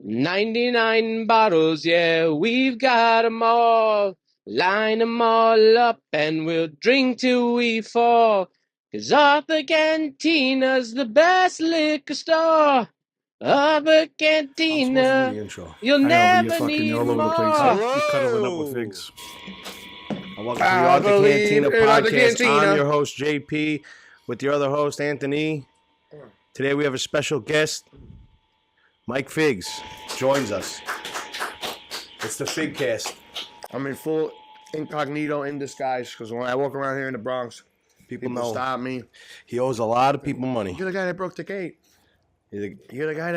99 bottles, yeah, we've got 'em all. Line 'em all up and we'll drink till we fall. 'Cause Arthur Cantina's the best liquor store. Arthur Cantina, you'll never need all over more. the place. You're cuddling up with figs. Welcome to the Arthur Cantina podcast. I'm your host, JP, with your other host, Anthony. Today we have a special guest. Mike Figs joins us. It's the Figcast. I'm in full incognito in disguise because when I walk around here in the Bronx, people know. Stop me. He owes a lot of people money. You're the guy that broke the gate. You're the guy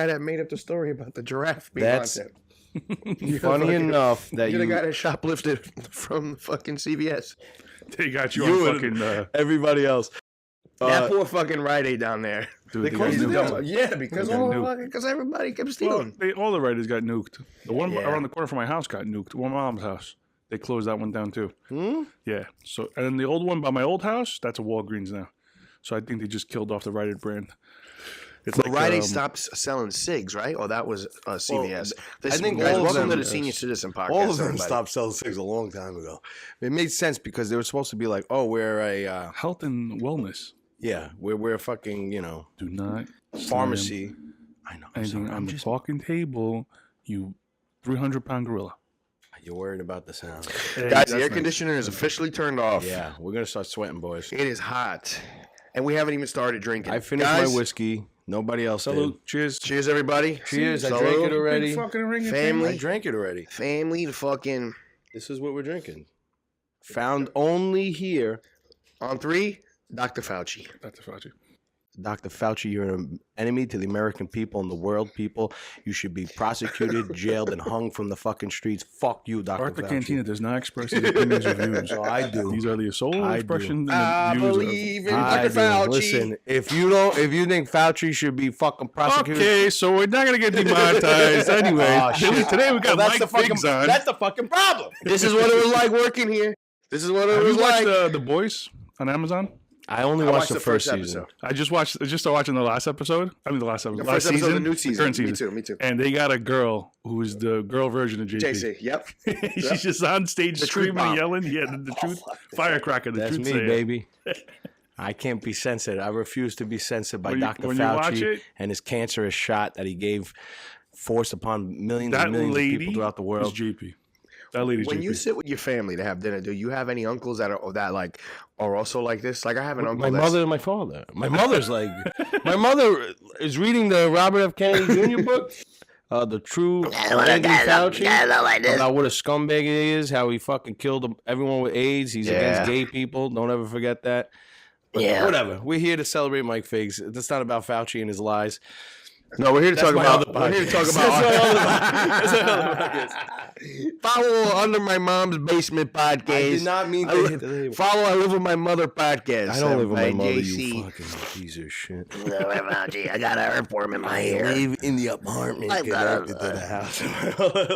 that made up the story about the giraffe being That's haunted. funny enough that you're the guy that shoplifted from fucking CVS. They got you on fucking everybody else. That poor fucking Rite Aid down there. Dude, they closed it down. Yeah, because everybody kept stealing. All the Rite Aids got nuked. The one around the corner from my house got nuked. One mom's house. They closed that one down too. Yeah. So and then the old one by my old house, that's a Walgreens now. So I think they just killed off the Rite Aid brand. It's like Rite Aid stopped selling cigs, right? Or that was CVS. I think guys, all of welcome them, to the Senior Citizen Podcast. All of them stopped selling cigs a long time ago. It made sense because they were supposed to be like, oh, we're a health and wellness. Yeah, we're fucking, do not pharmacy. I know. Anything on the fucking table, you 300-pound gorilla. You're worried about the sound. Hey, guys, the air conditioner is officially turned off. Yeah, we're gonna start sweating, boys. It is hot, and we haven't even started drinking. I finished my whiskey. Nobody else Salute. did. Cheers. Cheers, everybody. Cheers. I drank it already. Family. I drank it already. Family to fucking. This is what we're drinking. Found only here. On 3, Dr. Fauci. Dr. Fauci. Dr. Fauci, you're an enemy to the American people and the world people. You should be prosecuted, jailed, and hung from the fucking streets. Fuck you, Dr. Arthur Fauci. Cantina does not express his opinions or views. No, I do. These are the sole expression I and the views believe in I Dr. do. Fauci. Listen, if you think Fauci should be fucking prosecuted. Okay, so we're not gonna get demonetized anyway. Oh, shit. Today we got Mike Figs on. That's the fucking problem. This is what it was like working here. This is what it Have was you watched like. The Boys on Amazon? I only watched the first season. I just started watching the last episode. I mean, the last episode. The first episode of the new season. The current season. Me too. And they got a girl who is the girl version of JP. JC, yep. She's just on stage screaming and yelling. Yeah, the truth. Firecracker. That's me, baby. I can't be censored. I refuse to be censored by Dr. Fauci and his cancerous shot that he gave, forced upon millions and millions of people throughout the world. Is JP. That lady's when JP. you sit with your family to have dinner, do you have any uncles that are also like this? Like I have an uncle. My mother and my father. My mother's like, my mother is reading the Robert F. Kennedy Jr. book, The True Andy Fauci, about what a scumbag he is, how he fucking killed everyone with AIDS. He's against gay people. Don't ever forget that. But whatever. We're here to celebrate Mike Figs. It's not about Fauci and his lies. No, we're here to talk about. We're here to talk about. Follow Under My Mom's Basement podcast. I did not mean to follow I Live With My Mother podcast. I don't live with my mother, JC. you fucking piece of shit. I got an earthworm in my ear. I live in the apartment connected to the house.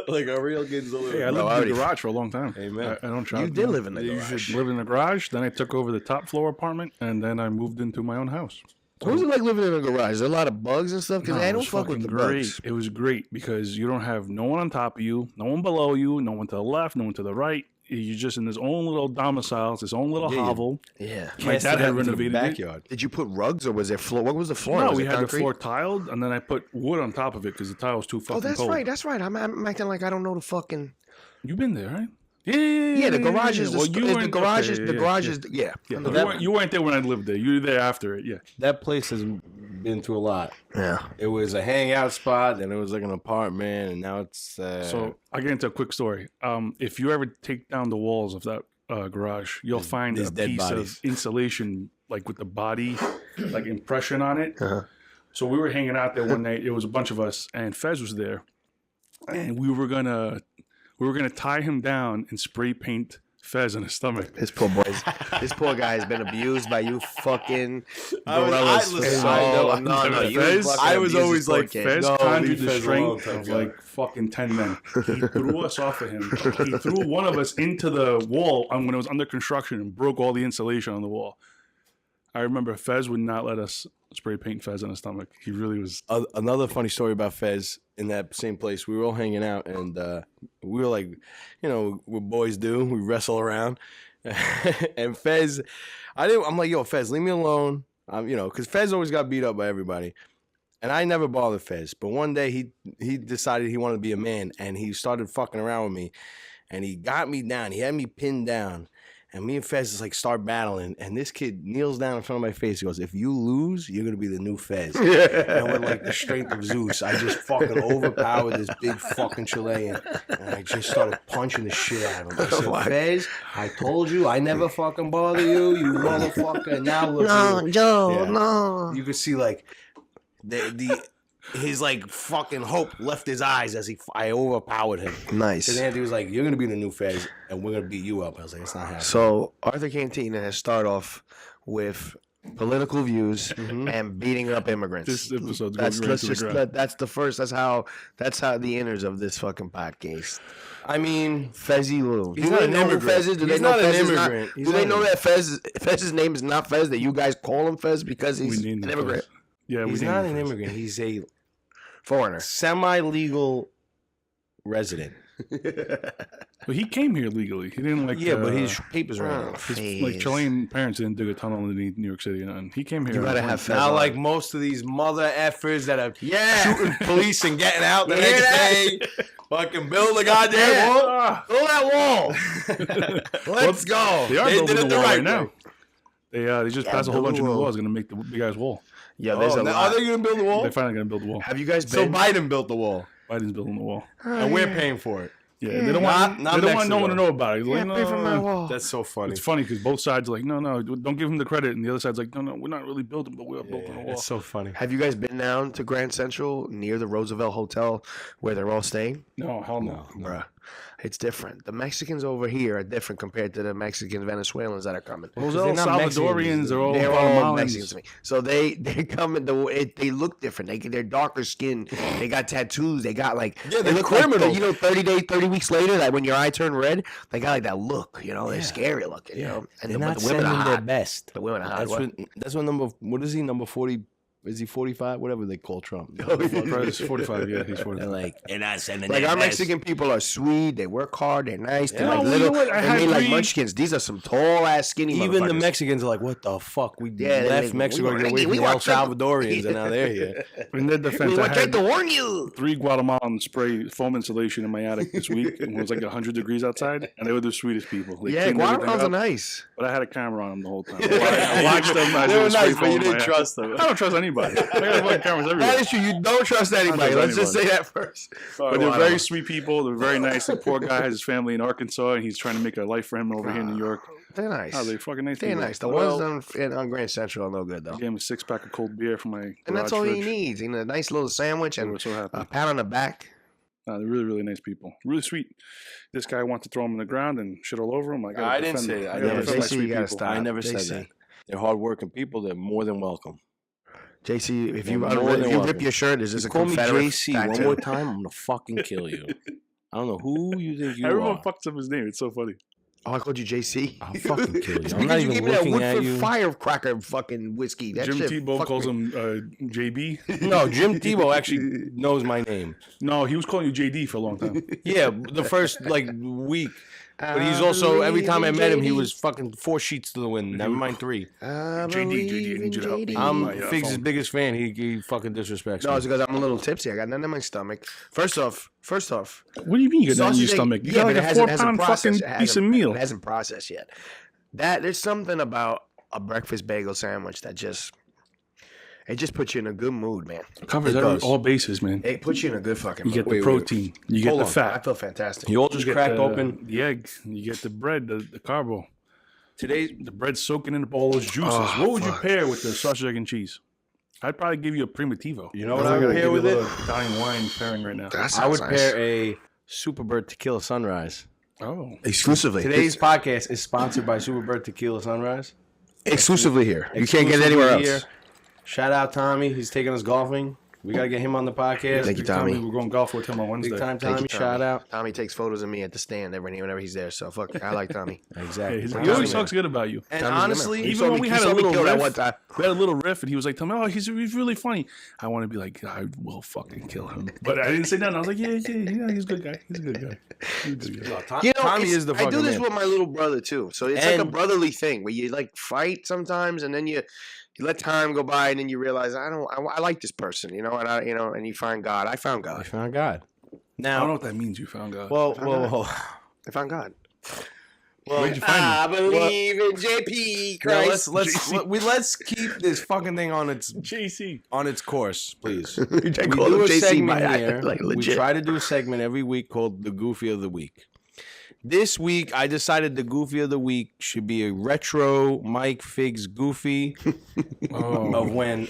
Like a real kid's a little. I lived in the garage for a long time. Amen. I don't try. You did live in the garage. You should live in the garage. Then I took over the top floor apartment, and then I moved into my own house. What was it like living in a garage? Is there a lot of bugs and stuff? Because I don't fuck with the bugs. It was great because you don't have no one on top of you, no one below you, no one to the left, no one to the right. You're just in this own little domicile, it's this own little hovel. Yeah. My dad had renovated backyard. Did you put rugs or was there floor? What was the floor? No, was we it had concrete? the floor tiled, and then I put wood on top of it because the tile was too fucking cold. Oh, that's right. I'm acting like I don't know the fucking. You've been there, right? Yeah, the garage is the garage is yeah. You weren't there when I lived there. You were there after it. Yeah. That place has been through a lot. Yeah. It was a hangout spot, then it was like an apartment, and now it's. So I'll get into a quick story. If you ever take down the walls of that garage, you'll find a piece of insulation, like with the body, like impression on it. So we were hanging out there one night. It was a bunch of us, and Fez was there, and we were gonna tie him down and spray paint Fez in his stomach. This poor guy has been abused by you fucking gorillas. I was always like, Fez conjured the strength of like fucking 10 men. He threw us off of him. He threw one of us into the wall when it was under construction and broke all the insulation on the wall. I remember Fez would not let us spray paint Fez on his stomach. He really was. Another funny story about Fez in that same place. We were all hanging out, and we were like, what boys do. We wrestle around, and Fez, I'm like, yo, Fez, leave me alone. Because Fez always got beat up by everybody. And I never bothered Fez. But one day he decided he wanted to be a man, and he started fucking around with me. And he got me down. He had me pinned down. And me and Fez just start battling. And this kid kneels down in front of my face. He goes, if you lose, you're going to be the new Fez. And with the strength of Zeus, I just fucking overpowered this big fucking Chilean. And I just started punching the shit out of him. I said, Fez, I told you, I never fucking bother you, you motherfucker. Now look at you. No. You could see his fucking hope left his eyes as I overpowered him. Nice. And Anthony was like, "You're gonna be the new Fez, and we're gonna beat you up." I was like, "It's not happening." So Arthur Cantina has started off with political views and beating up immigrants. This episode's that's going right to the ground. that's the first. That's how the innards of this fucking podcast. I mean, Fezzy Lou. He's not an immigrant. Fez is? Do He's they know not an Fez is immigrant. Do they know that Fez's name is not Fez? That you guys call him Fez because he's an immigrant? Fez. Yeah, he's not an immigrant. He's a foreigner, semi-legal resident. But he came here legally. He didn't but his papers are on. His Chilean parents didn't dig a tunnel underneath New York City, and he came here. You gotta have Fez. Not like most of these mother effers that are shooting police and getting out the next day. Fucking build a goddamn wall. Build that wall. Let's go. They are building the wall right now. They just passed a whole bunch of new laws going to make the big ass wall. Yeah, there's a lot. Are they going to build the wall? They're finally going to build the wall. Have you guys So been? Biden built the wall. Biden's building the wall. And we're paying for it. Yeah, they don't want no one to know about it. Pay for my wall. That's so funny. It's funny because both sides are like, no, don't give him the credit, and the other side's like, no, we're not really building, but we are building a wall. It's so funny. Have you guys been down to Grand Central near the Roosevelt Hotel where they're all staying? No, hell no. Bruh. It's different. The Mexicans over here are different compared to the Mexican Venezuelans that are coming. Those are all Salvadorians. They're all Mexicans to me. So they come in they look different. They're darker skinned. They got tattoos. They got they look criminals. 30 weeks later, that when your eye turned red, they got that look. They're scary looking. And they're not sending their best. The women are hot. That's what what is he, number 40? Is he 45? Whatever they call Trump. He's 45. Yeah, he's 45. They're not sending our Mexican people are sweet. They work hard. They're nice. They're little. They're made munchkins. These are some tall ass skinny. Even the Mexicans are like, what the fuck? We left Mexico to get away from the El Salvadorians, and now they're here. In their defense, we were trying to warn you. 3 Guatemalan spray foam insulation in my attic this week. It was 100 degrees outside, and they were the sweetest people. Guatemalans are nice. But I had a camera on them the whole time. I watched them. They were nice, but you didn't trust them. I don't trust anybody. Cameras everywhere. That is true. You don't trust anybody. Let's just say that first. But they're very sweet people. They're very nice. The poor guy has his family in Arkansas, and he's trying to make a life for him over here in New York. They're nice. Oh, they're fucking nice. They're people. nice. The ones on Grand Central are no good though. I gave him a 6-pack of cold beer for my. And that's all he needs. A nice little sandwich and a pat on the back. They're really, really nice people. Really sweet. This guy wants to throw him on the ground and shit all over him. I didn't say that. I never said that. They're hardworking people. They're more than welcome. JC, if you rip your shirt, is this a Confederate JC tattoo? One more time, I'm gonna fucking kill you. I don't know who you think you Everyone are. fucks up his name. It's so funny. Oh, I called you JC. I'll fucking kill you. It's I'm not even looking at you. Firecracker fucking whiskey. That Jim Tebow calls him JB. No, Jim Tebow actually knows my name. No, he was calling you JD for a long time. Yeah, the first week. But he's also, every time I met him, he was fucking 4 sheets to the wind. Never mind 3. JD, I need you to help me. I'm Figs' biggest fan. He fucking disrespects me. No, it's because I'm a little tipsy. I got nothing in my stomach. First off. What do you mean you got nothing in your stomach? You got a 4-pound fucking piece of meal. It hasn't processed yet. There's something about a breakfast bagel sandwich that just puts you in a good mood, man. It covers all bases, man. It puts you in a good fucking mood. You get the protein. You get the fat. I feel fantastic. You all just cracked open the eggs. You get the bread, the carbo. Today, the bread's soaking in all those juices. What would you pair with the sausage, egg, and cheese? I'd probably give you a primitivo. You know what I would pair with it? Italian wine pairing right now. I would pair a Superbird Tequila Sunrise. Oh. Exclusively. Today's podcast is sponsored by Superbird Tequila Sunrise. Exclusively here. You can't get it anywhere else. Shout out Tommy. He's taking us golfing. We got to get him on the podcast. Thank you, Tommy. We're going golf with him on Wednesday. Big time, Tommy. Shout out. Tommy takes photos of me at the stand whenever he's there. So fuck, I like Tommy. Exactly. Yeah, he always talks good about you. And Tommy's honestly, even when we had a little riff, and and he was like, "Tell me, oh, he's really funny." I want to be like, I will fucking kill him, but I didn't say nothing. I was like, yeah, he's a good guy. He's a good guy. Tommy is the fucking I do this man. with my little brother too. So it's like a brotherly thing where you like fight sometimes, and then you let time go by, and then you realize I like this person, and and you find God. I found God. I found God. Now I don't know what that means. You found God. Well, I found God. Well, where'd you find him? I believe in JP Christ. Let's keep this fucking thing on its JC on its course, please. we We do a segment here. like We legit. try to do a segment every week called the Goofy of the Week. This week, I decided the Goofy of the Week should be a retro Mike Figs Goofy of when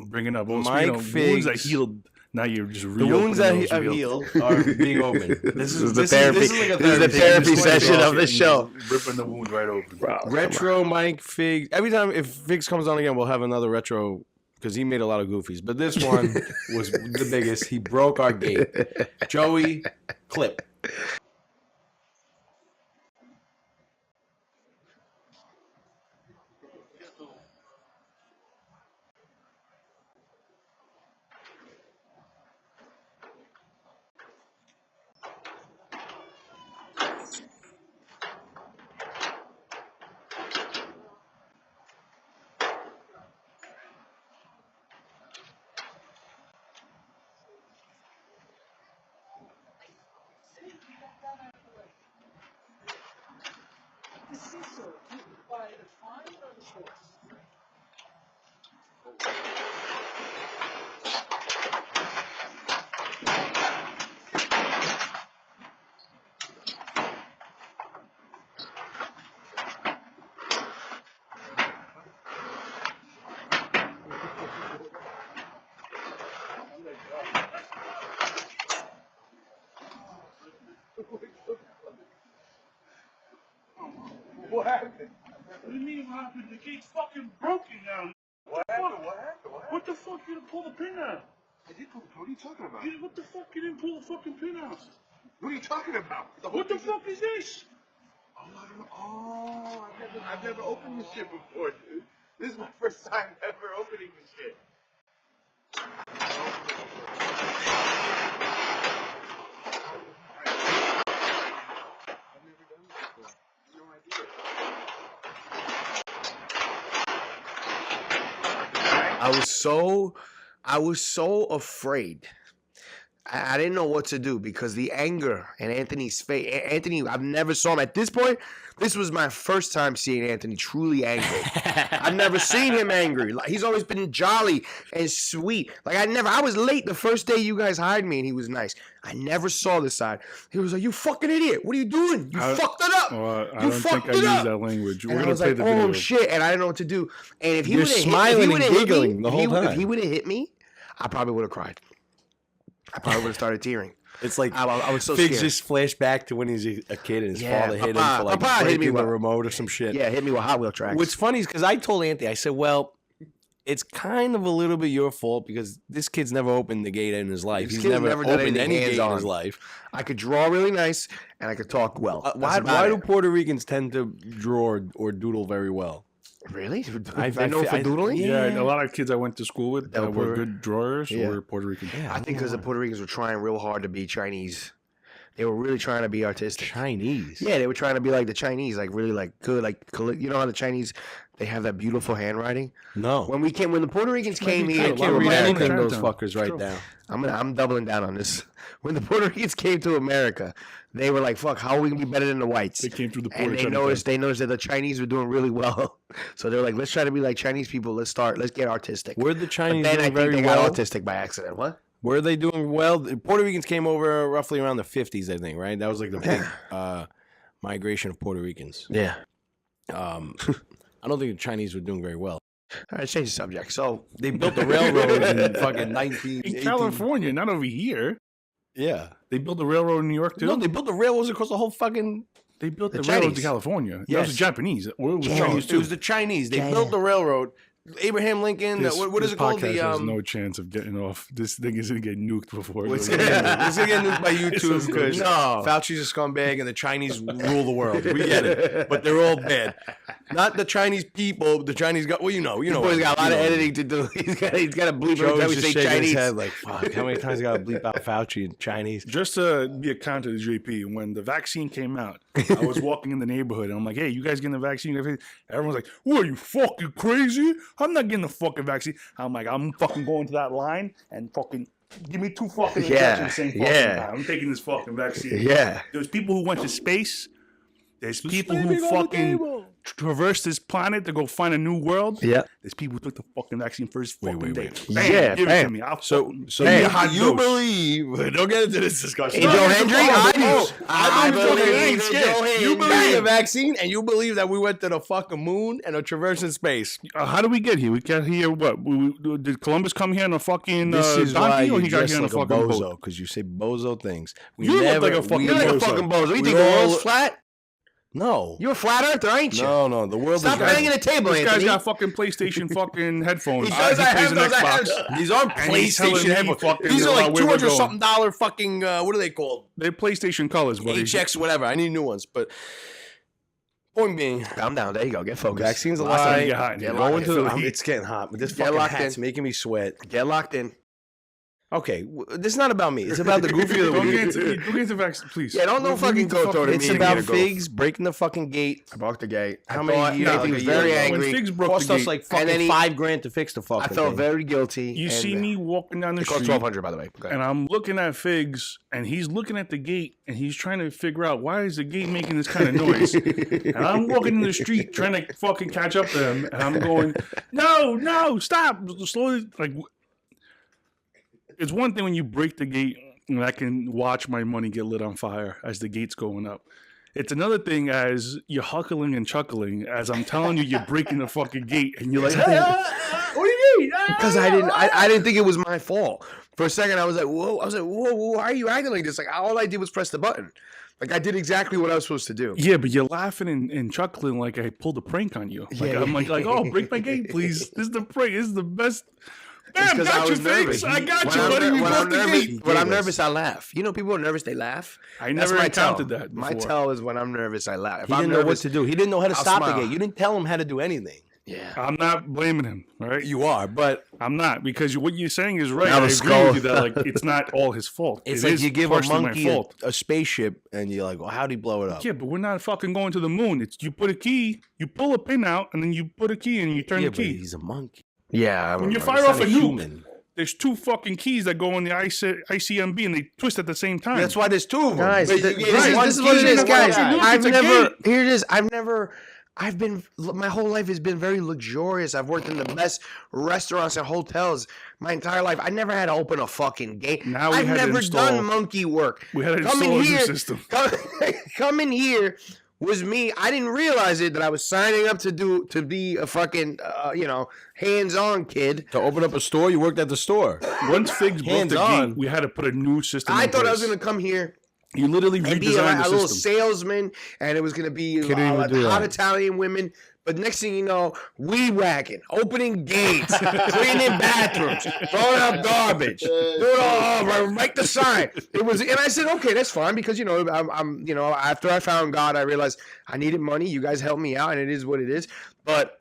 bringing up Mike wounds Figs that healed. Now you're just the wounds that have healed are being opened. This is the therapy session of the show. Ripping the wound right open. Bro, Retro Mike Figs. Every time if Figs comes on again, we'll have another retro because he made a lot of goofies. But this one was the biggest. He broke our gate. Joey, clip. What happened? What do you mean what happened? The gate's fucking broken now. What happened? What the fuck? You didn't pull the pin out. I did pull the pin. What are you talking about? What the fuck? You didn't pull the fucking pin out. What are you talking about? What the fuck is this? Oh, I don't know. Oh, I've never opened this shit before, dude. This is my first time ever opening this shit. I've never done this before. No idea. I was so afraid. I didn't know what to do because the anger in Anthony's face. Anthony, I've never saw him at this point. This was my first time seeing Anthony truly angry. I've never seen him angry. Like, he's always been jolly and sweet. Like I was late the first day you guys hired me, and he was nice. I never saw this side. He was like, "You fucking idiot! What are you doing? You fucked it up. I don't think I use that language. We're and I gonna was play like, the video. "Oh shit!" And I didn't know what to do. And if he You're would have smiling and giggling the whole time. If he would have hit me, I probably would have cried. I probably would have started tearing. It's like I was so Figs scared. just flashed back to when he's a kid and his Yeah, father hit him Papa- for like Papa hit me breaking the with- remote or some shit. Yeah, hit me with Hot Wheel tracks. What's funny is because I told Anthony, I said, well, it's kind of a little bit your fault because this kid's never opened the gate in his life. This He's kid's never never done opened anything any gate in hands-on. his life. I could draw really nice, and I could talk well. Why do Puerto Ricans tend to draw or doodle very well? Really? I I know for doodling? Yeah, a lot of kids I went to school with That that were were good drawers Yeah. were Puerto Rican. I think because the Puerto Ricans were trying real hard to be Chinese. They were really trying to be artistic. Chinese. Yeah, they were trying to be like the Chinese, like really like good, like you know how the Chinese they have that beautiful handwriting. No. When the Puerto Ricans came be here, I true. can't read America. anything those Chinatown. fuckers right True. now. I'm doubling down on this. When the Puerto Ricans came to America, they were like, "Fuck, how are we gonna be better than the whites?" They came through the And port. they noticed that the Chinese were doing really well, so they were like, "Let's try to be like Chinese people. Let's get artistic." Were the But Chinese then I doing think very they got well? autistic by accident. What? Were they doing well? The Puerto Ricans came over roughly around the 50s, I think, right? That was like the big migration of Puerto Ricans. Yeah. I don't think the Chinese were doing very well. All right, change the subject. So They built the railroad in fucking 19... In California, not over here. Yeah. They built the railroad in New York too. No, they built the railroads across the whole fucking... They built The the railroads Chinese. in California. That Yes. was the Japanese. Or it was Yeah. Chinese It too. was the Chinese. They Yeah. built the railroad Abraham Lincoln. What is it called? Podcast has no chance of getting off. This thing is gonna get nuked before. It's gonna get nuked by YouTube because Fauci's a scumbag and the Chinese rule the world. We get it, but they're all bad. Not the Chinese people. The Chinese got. Well, you know. He's got a lot of editing to do. He's got to bleep every time we say Chinese. His head like, fuck, how many times I got to bleep out Fauci in Chinese? Just to be a counter to JP, when the vaccine came out, I was walking in the neighborhood and I'm like, hey, you guys getting the vaccine? Everyone's like, what, are you fucking crazy? I'm not getting the fucking vaccine. I'm like, I'm fucking going to that line and fucking give me 2 fucking injections same fucking time. I'm taking this fucking vaccine. Yeah. There's people who went to space. There's people who fucking traversed this planet to go find a new world. Yeah. There's people who took the fucking vaccine first fucking day. Yeah, give it to me. So you believe? Don't get into this discussion. Joe Hendry, I believe you believe the vaccine, and you believe that we went to the fucking moon and are traversing space. How do we get here? We got here. What? Did Columbus come here in a fucking this is donkey, why or you he got dress here in a like fucking bozo boat? because you say bozo things. You look like a fucking bozo. You think the world's flat? No. You're a flat earther, ain't you? No. The world Stop banging the table, This Anthony. guy's got fucking PlayStation fucking headphones. He does have those. Xbox. These aren't And he's telling PlayStation me headphones. fucking These are like where we're $200-something fucking, what are they called? They're PlayStation colors, buddy. HX, whatever. I need new ones. But point being, Calm down. There you go. Get focused. vaccines a Last time lie. you get hot in here. Going to the, Philly. it's getting hot. But this Get fucking locked hat's in. making me sweat. Get locked in. Okay, this is not about me. It's about the goofy of the Don't week. get into vaccine, please. Yeah, don't fucking go toward It's me. about Figs breaking the fucking gate. I broke the gate. How many years? He was Like a very year ago. angry. When Figs broke Cost the us gate, like And then fucking $5,000 to fix the fucking I felt thing. very guilty. you see me walking down the It cost street, $1,200, by the way. Okay. and I'm looking at Figs, and he's looking at the gate, and he's trying to figure out why is the gate making this kind of noise. And I'm walking in the street trying to fucking catch up to him, and I'm going, no, stop, slowly. Like, it's one thing when you break the gate, and I can watch my money get lit on fire as the gate's going up. It's another thing as you're huckling and chuckling as I'm telling you you're breaking the fucking gate, and you're like, hey, what do you mean? Because I didn't think it was my fault. For a second, I was like, whoa. Why are you acting like this? Like, all I did was press the button. Like, I did exactly what I was supposed to do. Yeah, but you're laughing and chuckling like I pulled a prank on you. Like, I'm like, oh, break my gate, please. This is the prank. This is the best. Damn, got you, Figs. I got you, buddy. We broke the gate. When I'm nervous, I laugh. You know, people are nervous, they laugh. I never encountered that before. My tell is when I'm nervous, I laugh. If He I'm didn't know what nervous, to do. He didn't know how to I'll stop smile. the gate. You didn't tell him how to do anything. Yeah. I'm not blaming him, all right? You are, but I'm not, because what you're saying is right. Now I the agree skull. with you that like it's not all his fault. it's It like is you give a partially my monkey fault. a spaceship and you're like, well, how'd he blow it up? Yeah, but we're not fucking going to the moon. It's you put a key, you pull a pin out, and then you put a key in and you turn Yeah, the but key. he's a monkey. Yeah. When you He's fire not off a nuke, human. there's 2 fucking keys that go in the ICMB and they twist at the same time. That's why there's 2 of them. Guys, But this you gave one is what key it is, to one guys. guy. It's a gate. Here it is. My whole life has been very luxurious. I've worked in the best restaurants and hotels my entire life. I never had to open a fucking gate. Now we I've had to never install- done monkey work. We had to Coming install a new here- system. Coming here was me. I didn't realize it that I was signing up to be a fucking hands-on kid. To open up a store, you worked at the store. Once Figs broke Hands the on. gate, we had to put a new system I in thought I place. was gonna come here You literally and be redesigned a the little system. salesman, and it was gonna be Couldn't even like do hot that. Italian women. But next thing you know, weed whacking, opening gates, cleaning bathrooms, throwing out garbage, doing all, make the sign. It was, and I said, okay, that's fine because I'm after I found God, I realized I needed money. You guys helped me out, and it is what it is. But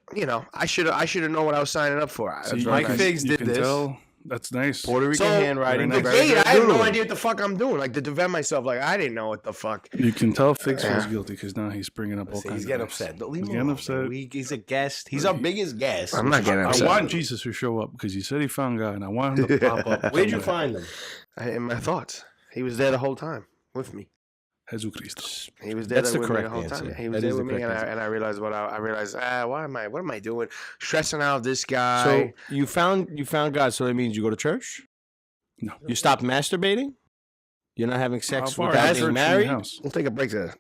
I should have known what I was signing up for. So That's you what Mike can- Figs you did can this. tell. That's nice. Puerto Rican So, handwriting. the The very gate, good I had no doodling. idea what the fuck I'm doing. Like to defend myself, like I didn't know what the fuck. You can tell Figs feels guilty because now he's bringing up all See, kinds he's of getting things. upset. Don't leave He's him getting alone, upset. man. He's a guest. He's our biggest guest. I'm not getting I upset. want Jesus to show up because he said he found God, and I want him to pop up. Where'd you somewhere. find him? In my thoughts, he was there the whole time with me. Jesus Cristo. He was there That's the with me correct whole answer. time. He was That there is with the me, correct and I realized what am I doing? Stressing out this guy. So you found God. So that means you go to church. No. You stopped masturbating. You're not having sex How far without is church being from married. your house? We'll take a break to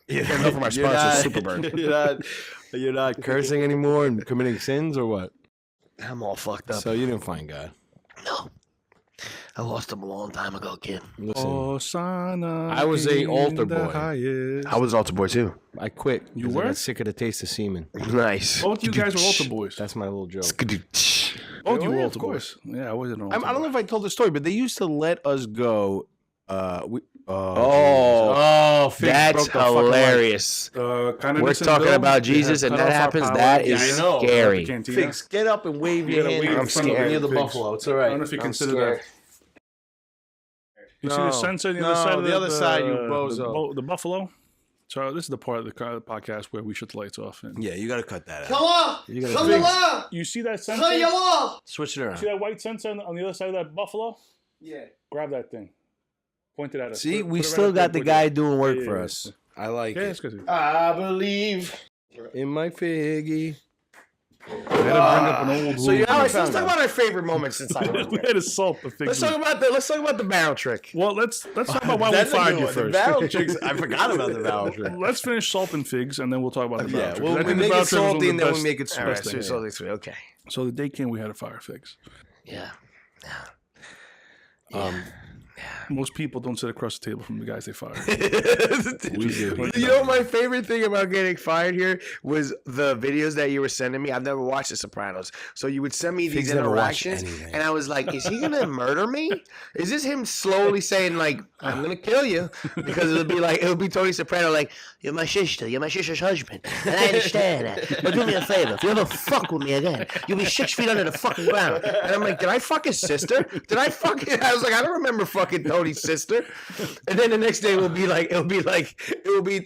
You're get enough from our sponsor, Superbird. You're not cursing anymore and committing sins or what? I'm all fucked up. So you didn't find God. No. I lost him a long time ago, kid. Listen, I was a altar boy. I was altar boy too. I quit. You 'cause were? I got sick of the taste of semen. Nice. Both you guys were altar boys. That's my little joke. Both you Oh, were yeah, altar of boys. course. Yeah, I wasn't an altar I don't know boy. if I told the story, but they used to let us go. Oh, Figs that's broke the fucking hilarious. We're talking about Jesus, and that happens. That is scary. Figs, get up and wave your hand I'm in front of scared. near the Figs. buffalo. It's all I right. don't know if you I'm consider scared. that. You see the sensor on the No, other side of the other side, you bozo. the buffalo? So this is the part of the podcast where we shut the lights off. And Yeah, you got to cut that out. You you see that sensor? Switch it around. See that white sensor on the other side of that buffalo? Yeah. Grab that thing. Point it at us. See, Put we it right still up there, got the put it guy there. doing work Yeah, for yeah, us. I like Yeah, it. it's good. I believe in my figgy. I had to bring up an old So you rule. All right, haven't so let's found talk out. about our favorite moments since I worked We there. had to salt the thing. Let's talk about the barrel trick. Well, let's talk about why we That's a fired good you one. The first. barrel tricks. I forgot about the barrel trick. Let's finish salt and figs, and then we'll talk about the barrel Yeah, trick. well, I we think the make barrel it trick was one of salty the and then we best- make it All right, sweet. so okay. So the day came, we had to fire figs. Yeah. Most people don't sit across the table from the guys they fired. We do. You know, my favorite thing about getting fired here was the videos that you were sending me. I've never watched The Sopranos, so you would send me these Figs never watched interactions, anything. and I was like, "Is he gonna murder me? Is this him slowly saying like, I'm gonna kill you?" Because it'll be Tony Soprano like, "You're my sister. You're my sister's husband, and I understand that. But do me a favor. If you ever fuck with me again, you'll be 6 feet under the fucking ground." And I'm like, "Did I fuck his sister? Did I fucking?" I was like, "I don't remember fucking Tony's sister." And then the next day it'll be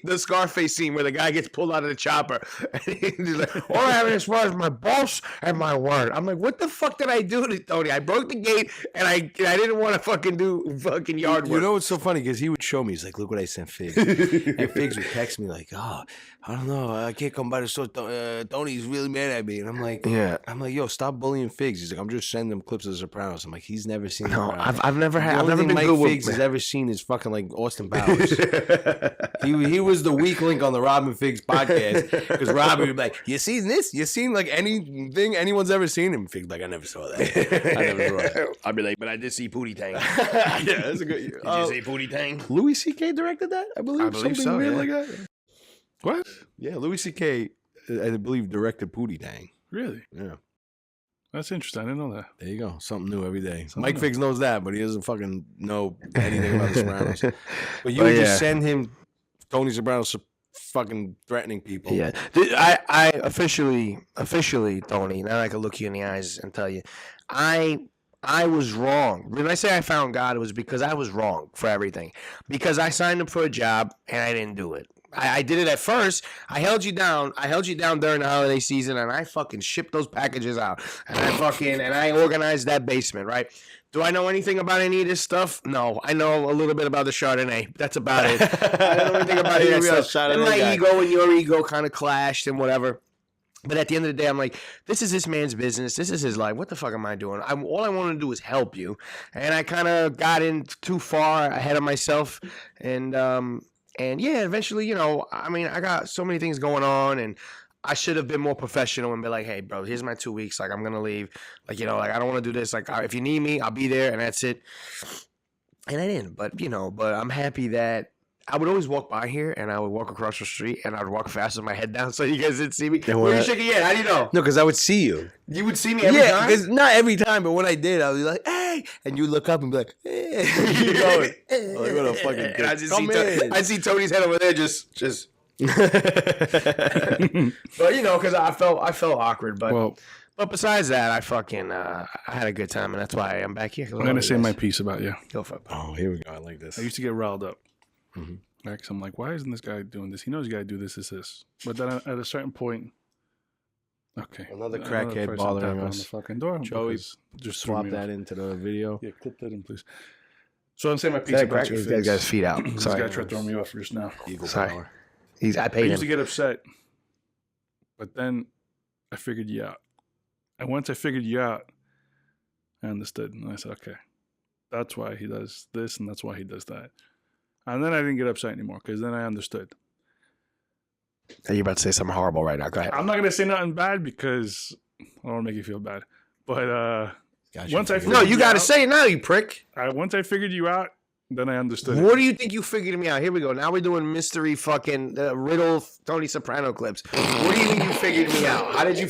the Scarface scene where the guy gets pulled out of the chopper. And he's like, "All I have as far as my boss and my word." I'm like, "What the fuck did I do to Tony? I broke the gate and I didn't want to fucking do fucking yard work." You know what's so funny? Because he would show me. He's like, "Look what I sent Figs." And Figs would text me like, "Oh, I don't know. I can't come by the store. Tony's really mad at me." And I'm like, Yeah. yo, stop bullying Figs." He's like, "I'm just sending him clips of The Sopranos." I'm like, he's never seen The No, Sopranos. I've never been Mike good Figs with. has ever seen is fucking like Austin Powers. he was the weak link on the Robin Figs podcast because Robin would be like, "You seen this? You seen like anything anyone's ever seen?" And Figs like, "I never saw that. I never saw that." I'd be like, "But I did see Pootie Tang." Yeah, that's a good. Did you say Pootie Tang? Louis C.K. directed that? I believe something so, weird yeah. like that. What? Yeah, Louis C.K. I believe directed Pootie Tang. Really? Yeah. That's interesting. I didn't know that. There you go. Something new every day. Something Mike new. Figs knows that, but he doesn't fucking know anything about The Sopranos. But you But would yeah. just send him Tony Sopranos fucking threatening people. Yeah, I officially, Tony. Now I can look you in the eyes and tell you, I was wrong. When I say I found God, it was because I was wrong for everything. Because I signed up for a job and I didn't do it. I did it at first. I held you down. During the holiday season, and I fucking shipped those packages out. And I organized that basement, right? Do I know anything about any of this stuff? No. I know a little bit about the Chardonnay. That's about it. I don't know anything about any of that stuff. And my ego and your ego kind of clashed and whatever. But at the end of the day, I'm like, this is this man's business. This is his life. What the fuck am I doing? All I want to do is help you. And I kind of got in too far ahead of myself. And yeah, eventually, you know, I mean, I got so many things going on, and I should have been more professional and be like, "Hey, bro, here's my 2 weeks. Like, I'm going to leave. Like, you know, like, I don't want to do this. Like, if you need me, I'll be there, and that's it." And I didn't. But, you know, I'm happy that I would always walk by here, and I would walk across the street, and I would walk fast with my head down so you guys didn't see me. Where you shaking your head? How do you know? No, because I would see you. You would see me every time? because not every time, but when I did, I was like, "Hey," and you look up and be like, "Hey," you going? Like, what a fucking And I just come in. I see Tony's head over there just. But, you know, because I felt awkward, but... Well, But besides that, I had a good time, and that's why I'm back here. I'm going to say my piece about you. Go for it. Oh, here we go. I like this. I used to get riled up. Mhm. Right? 'Cause I'm like, why isn't this guy doing this? He knows you got to do this. But then at a certain point, okay. Another Another crackhead person bothering tapping on us. the fucking door. Joey, because just threw Swap me that off. into the video. Yeah, clip that in, please. So I'm saying my piece about you. He's got his feet out. This Sorry. guy tried throwing me off just now. Eagle Sorry. power. I I paid used to him. get upset, but then I figured you out. And once I figured you out, I understood. And I said, okay, that's why he does this and that's why he does that. And then I didn't get upset anymore because then I understood. You're about to say something horrible right now. Go ahead. I'm not going to say nothing bad because I don't want to make you feel bad. But No, you got to say it now, you prick. Once I figured you out, then I understood. What do you think you figured me out? Here we go. Now we're doing mystery fucking riddle Tony Soprano clips. What do you think you figured me out? How did you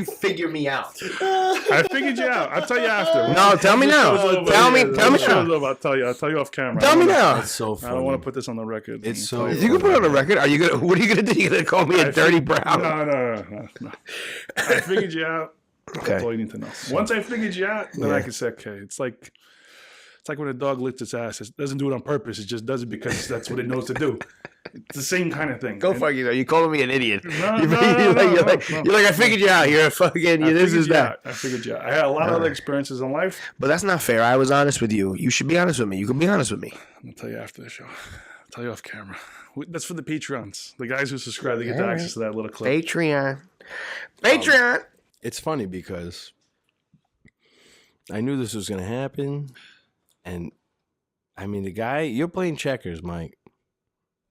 figure me out? I figured you out. I'll tell you after. No, tell me now. Tell me now. I'll tell you off camera. Tell me now. That's so funny. I don't want to put this on the record. It's so. You can put it on the record. Are you gonna? What are you gonna do? You gonna call me a dirty brown? No. I figured you out. Okay. That's all you need to know. Once I figured you out, then I can say, okay, it's like when a dog licks its ass. It doesn't do it on purpose. It just does it because that's what it knows to do. It's the same kind of thing. Go fuck you though. You're calling me an idiot. No, you're like, I figured you out. You're a fucking. This is that. I figured you out. I had a lot of other experiences in life. But that's not fair. I was honest with you. You should be honest with me. You can be honest with me. I'll tell you after the show. I'll tell you off camera. That's for the Patreons. The guys who subscribe, they get access to that little clip. Patreon. It's funny because I knew this was going to happen. And, I mean, the guy, you're playing checkers, Mike.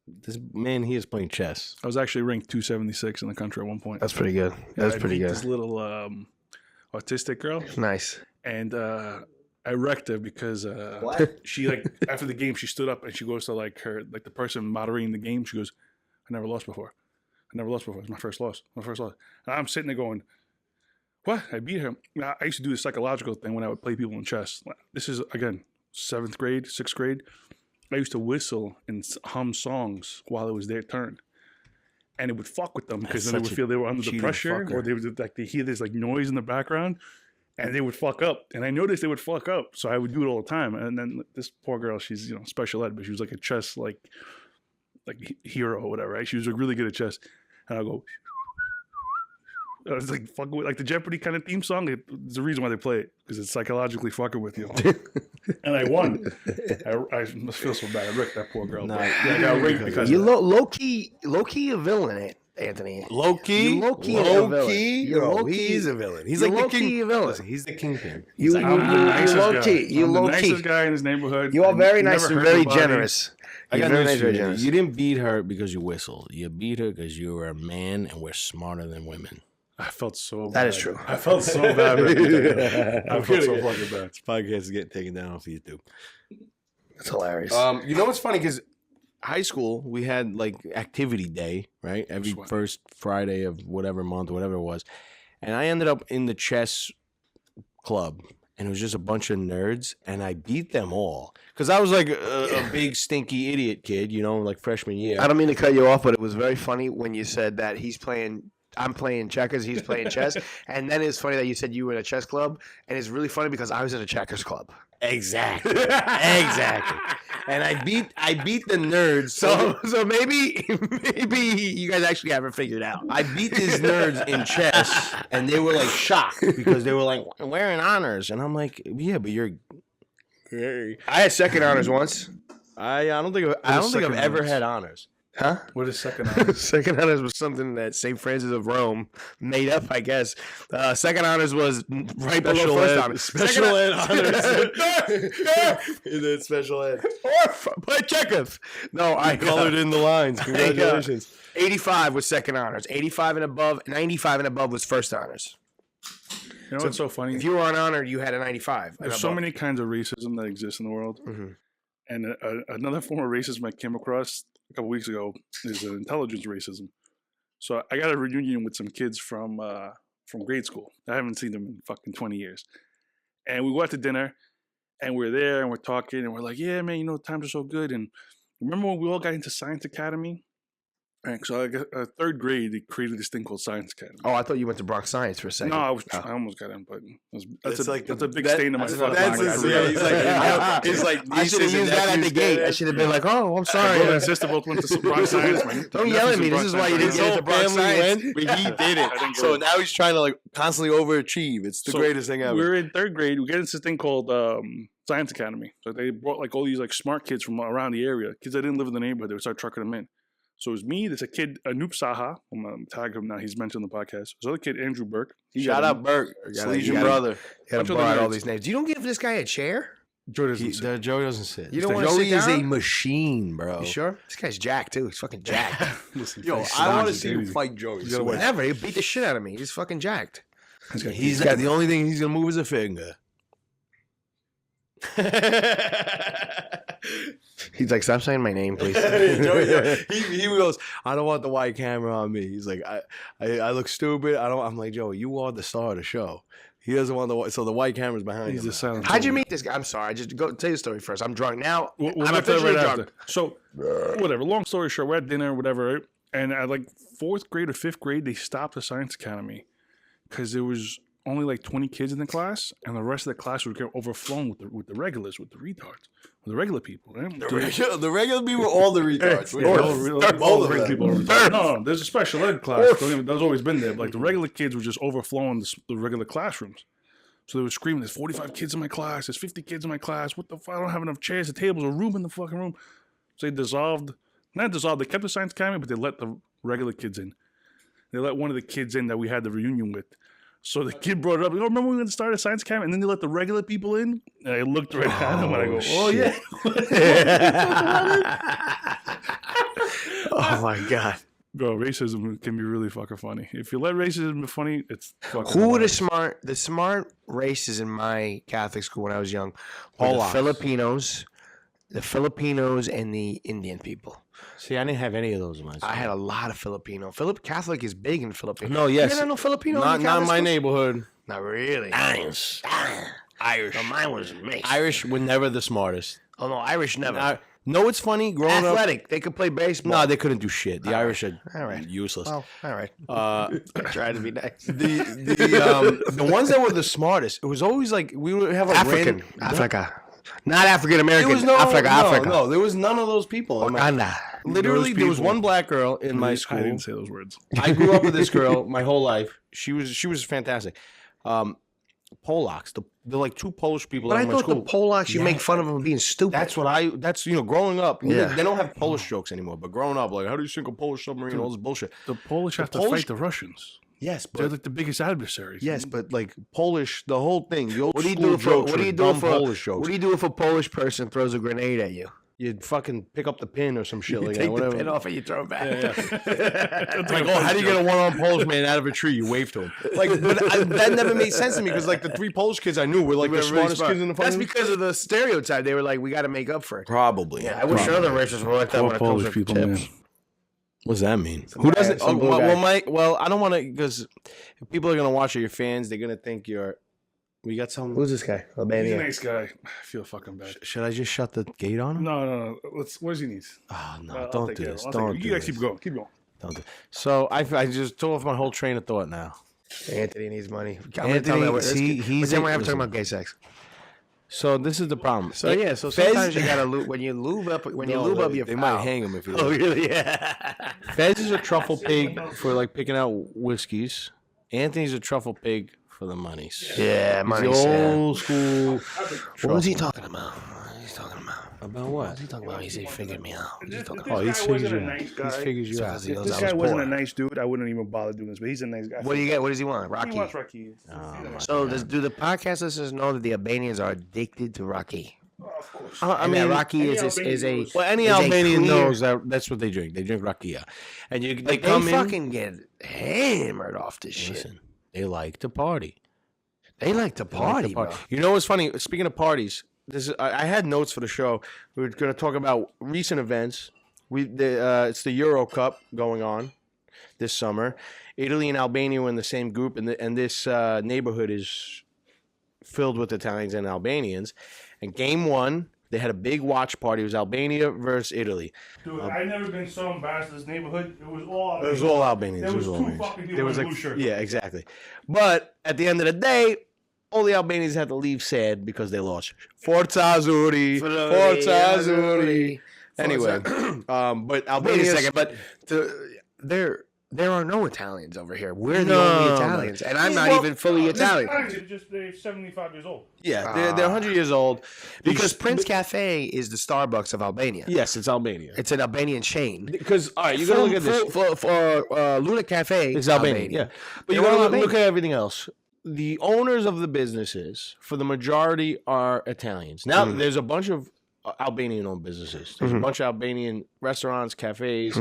This man, he is playing chess. I was actually ranked 276 in the country at one point. That's pretty good. That's pretty good. This little autistic girl. Nice. And I wrecked her because she, like, after the game, she stood up and she goes to, like, the person moderating the game. She goes, I never lost before. It's my first loss. And I'm sitting there going, what? I beat her. I used to do the psychological thing when I would play people in chess. This is, again, 7th grade, 6th grade. I used to whistle and hum songs while it was their turn. And it would fuck with them because then they would feel they were under the pressure or they would like they hear this like noise in the background and they would fuck up. And I noticed they would fuck up. So I would do it all the time. And then this poor girl, she's, special ed, but she was like a chess like hero or whatever, right? She was like really good at chess. And I'll go, I was like fucking with like the Jeopardy kind of theme song. There's a reason why they play it because it's psychologically fucking with you. And I won. I must feel so bad. I wrecked that poor girl. I got raped because you low key a villain, Anthony. Low key. He's a villain. He's like the king. Villain. He's the kingpin. You low key. I'm the nicest guy in his neighborhood. You are very nice and very generous. I got news for you. You didn't beat her because you whistled. You beat her because you were a man and we're smarter than women. I felt so bad. That is true. I felt so bad. I felt so fucking bad. This podcast is getting taken down off YouTube. That's hilarious. You know what's funny? Because high school, we had like activity day, right? Every first Friday of whatever month, whatever it was. And I ended up in the chess club. And it was just a bunch of nerds. And I beat them all. Because I was like a big stinky idiot kid, like freshman year. I don't mean to cut you off, but it was very funny when you said that I'm playing checkers, he's playing chess. And then it's funny that you said you were in a chess club. And it's really funny because I was in a checkers club. Exactly. And I beat the nerds. So maybe you guys actually haven't figured out. I beat these nerds in chess, and they were like shocked because they were like, "We're in honors," and I'm like, "Yeah, but you're." I had second honors once. I don't think I've ever had honors. Huh? What is second honors? Second honors was something that St. Francis of Rome made up, I guess. Second honors was right below first honors. Special ed honors. And then special ed. Or play checkers. No, I colored in the lines. Congratulations. 85 was second honors. 85 and above. 95 and above was first honors. You know what's so funny? If you were on honor, you had a 95. There's so many kinds of racism that exist in the world. Mm-hmm. And another form of racism I came across a couple weeks ago is intelligence racism. So I got a reunion with some kids from grade school. I haven't seen them in fucking 20 years. And we go out to dinner, and we're there, and we're talking, and we're like, yeah, man, times are so good. And remember when we all got into Science Academy? Right, so I got third grade, they created this thing called Science Academy. Oh, I thought you went to Bronx Science for a second. No, I almost got in, but that's a big stain in my fucking life. He's like, I should have used that at the gate. I should have been like, oh, I'm sorry. My sister both went to Bronx Science, man. Don't yell at me. This is why you didn't get into Bronx Science. But he did it. So now he's trying to like constantly overachieve. It's the greatest thing ever. We were in third grade. We get into this thing called Science Academy. So they brought like all these like smart kids from around the area. Kids that didn't live in the neighborhood. They would start trucking them in. So it was me. There's a kid, Anoop Saha. I'm going to tag him now. He's mentioned on the podcast. There's another kid, Andrew Burke. Shout out Burke. He's your brother. You got to borrow all these names. You don't give this guy a chair? Joey doesn't sit. You don't want to sit down? Joey is a machine, bro. You sure? This guy's jacked, too. He's fucking jacked. Listen, I want to see you fight Joey. Whatever. He beat the shit out of me. He's fucking jacked. The only thing he's going to move is a finger. He's like, stop saying my name, please. he goes, I don't want the white camera on me. He's like, I look stupid. I'm like, Joe, you are the star of the show. He doesn't want the white camera's behind him. How'd you meet this guy? I'm sorry. Just go tell your story first. I'm drunk now. We'll I'm get to that officially right drunk. after. So, whatever. Long story short, we're at dinner, whatever. Right? And at like 4th grade or 5th grade, they stopped the science academy because there was only like 20 kids in the class, and the rest of the class would get overflown with the regulars, with the retards, with the regular people. Right? The regular people, all the retards. All the regular people. No, there's a special ed class. That's always been there. But like the regular kids were just overflowing the regular classrooms. So they were screaming, there's 45 kids in my class, there's 50 kids in my class, what the fuck, I don't have enough chairs, or tables, or room in the fucking room. So they kept the science academy, but they let the regular kids in. They let one of the kids in that we had the reunion with. So the kid brought it up, remember when we went to start a science academy, and then they let the regular people in? And I looked right at him, and I go, oh yeah. Oh my God. Bro, racism can be really fucking funny. If you let racism be funny, it's fucking Who were hilarious. the smart races in my Catholic school when I was young? Were the Filipinos and the Indian people. See, I didn't have any of those in my school. I had a lot of Filipino. Catholic is big in Filipino. No, yes. You got no Filipino? Not in my neighborhood. Not really. Irish. No, mine was mixed. Irish were never the smartest. Oh no, Irish never. No, it's funny. Growing Athletic. up, They could play baseball. no, they couldn't do shit. The Irish are All right. useless. Well, all right. Try to be nice. The ones that were the smartest, it was always like we would have a African. random, Africa. Not African It American. was no, Africa. no, there was none of those people. Wakanda. Literally, there was people- one black girl in my I school. didn't say those words. I grew up with this girl my whole life. She was fantastic. Polacks, the like 2 Polish people But I in my thought school. the Polacks, you make fun of them being stupid. That's growing up. Yeah. They don't have Polish jokes anymore, but growing up, like, how do you sink a Polish submarine? All this bullshit. The Polish have to Polish- fight the Russians. Yes, They're like the biggest adversaries. yes, but like Polish, the whole thing. The old What do you school do if jokes what do were you do dumb if Polish jokes. what do you do if a Polish person throws a grenade at you? You'd fucking pick up the pin or some shit You like take that. Whatever. the pin off and you throw it back. It's like, oh, how do you get a one-armed Polish man out of a tree? You wave to him. Like, but that never made sense to me because like the 3 Polish kids I knew were like the smartest kids in the That's fucking. because of the stereotype. They were like, we got to make up for it. Probably. Yeah, I wish other races were like that when it comes Polish to people, tips. man. What does that mean? Who doesn't? some blue guy. I don't want to because if people are gonna watch it, your fans, they're gonna think you're. We got some. Who's this guy? He's a Albania. nice guy. I feel fucking bad. Should I just shut the gate on him? No. What does he need? Oh no! I'll Don't take do care of this. him. Don't do You guys this. keep going. Keep going. Don't do. So I just tore off my whole train of thought now. Anthony needs money. Anthony, see, he's then we're a- talking about gay sex. So this is the problem. So yeah, so Fez- sometimes you gotta lube when you lube up your they might hang him if you. Oh really? Yeah. Fez is a truffle pig for like picking out whiskeys. Anthony's a truffle pig for the monies. Yeah, He's money. the old school. What was he talking about? He's talking about. About what? He's talking about. He said he figured me out. He's talking If about. this He's guy figured wasn't you a out. nice He guy, figures you out. He if goes, this I guy was wasn't a poor. nice dude, I wouldn't even bother doing this. But he's a nice guy. What do you get? What does he want? He Rocky. wants Rocky. So do the podcast listeners know that the Albanians are addicted to Rocky? Of course. I And mean, that Rocky any is Albanian knows. well, any is a Albanian clear- knows that's what they drink. They drink rakia, and they Like come they in. fucking get hammered off this shit. Listen, they like to party. They like to They like party, to bro. You know what's funny? Speaking of parties, I had notes for the show. We were going to talk about recent events. It's the Euro Cup going on this summer. Italy and Albania were in the same group, and this neighborhood is filled with Italians and Albanians. And game 1, they had a big watch party. It was Albania versus Italy. Dude, I've never been so embarrassed in this neighborhood. It was all It was all Albanians. There It was all two Albanians. fucking people There was in like, blue shirts. yeah, exactly. But at the end of the day, all the Albanians had to leave sad because they lost. Forza Azzurri. Forza Azzurri. Anyway, but Wait a Albania. second, but there are no Italians over here. We're the No, only but- Italians, and I'm not Well, even fully Italian. They're 75 years old. Yeah, they're 100 years old. Because Prince Cafe is the Starbucks of Albania. Yes, it's Albania. It's an Albanian chain. Because all right, you gotta look at this. For Luna Cafe, It's Albania. Yeah, but you They're all gotta look Albanian. at everything else. The owners of the businesses, for the majority, are Italians. Now, there's a bunch of Albanian-owned businesses. There's a bunch of Albanian restaurants, cafes.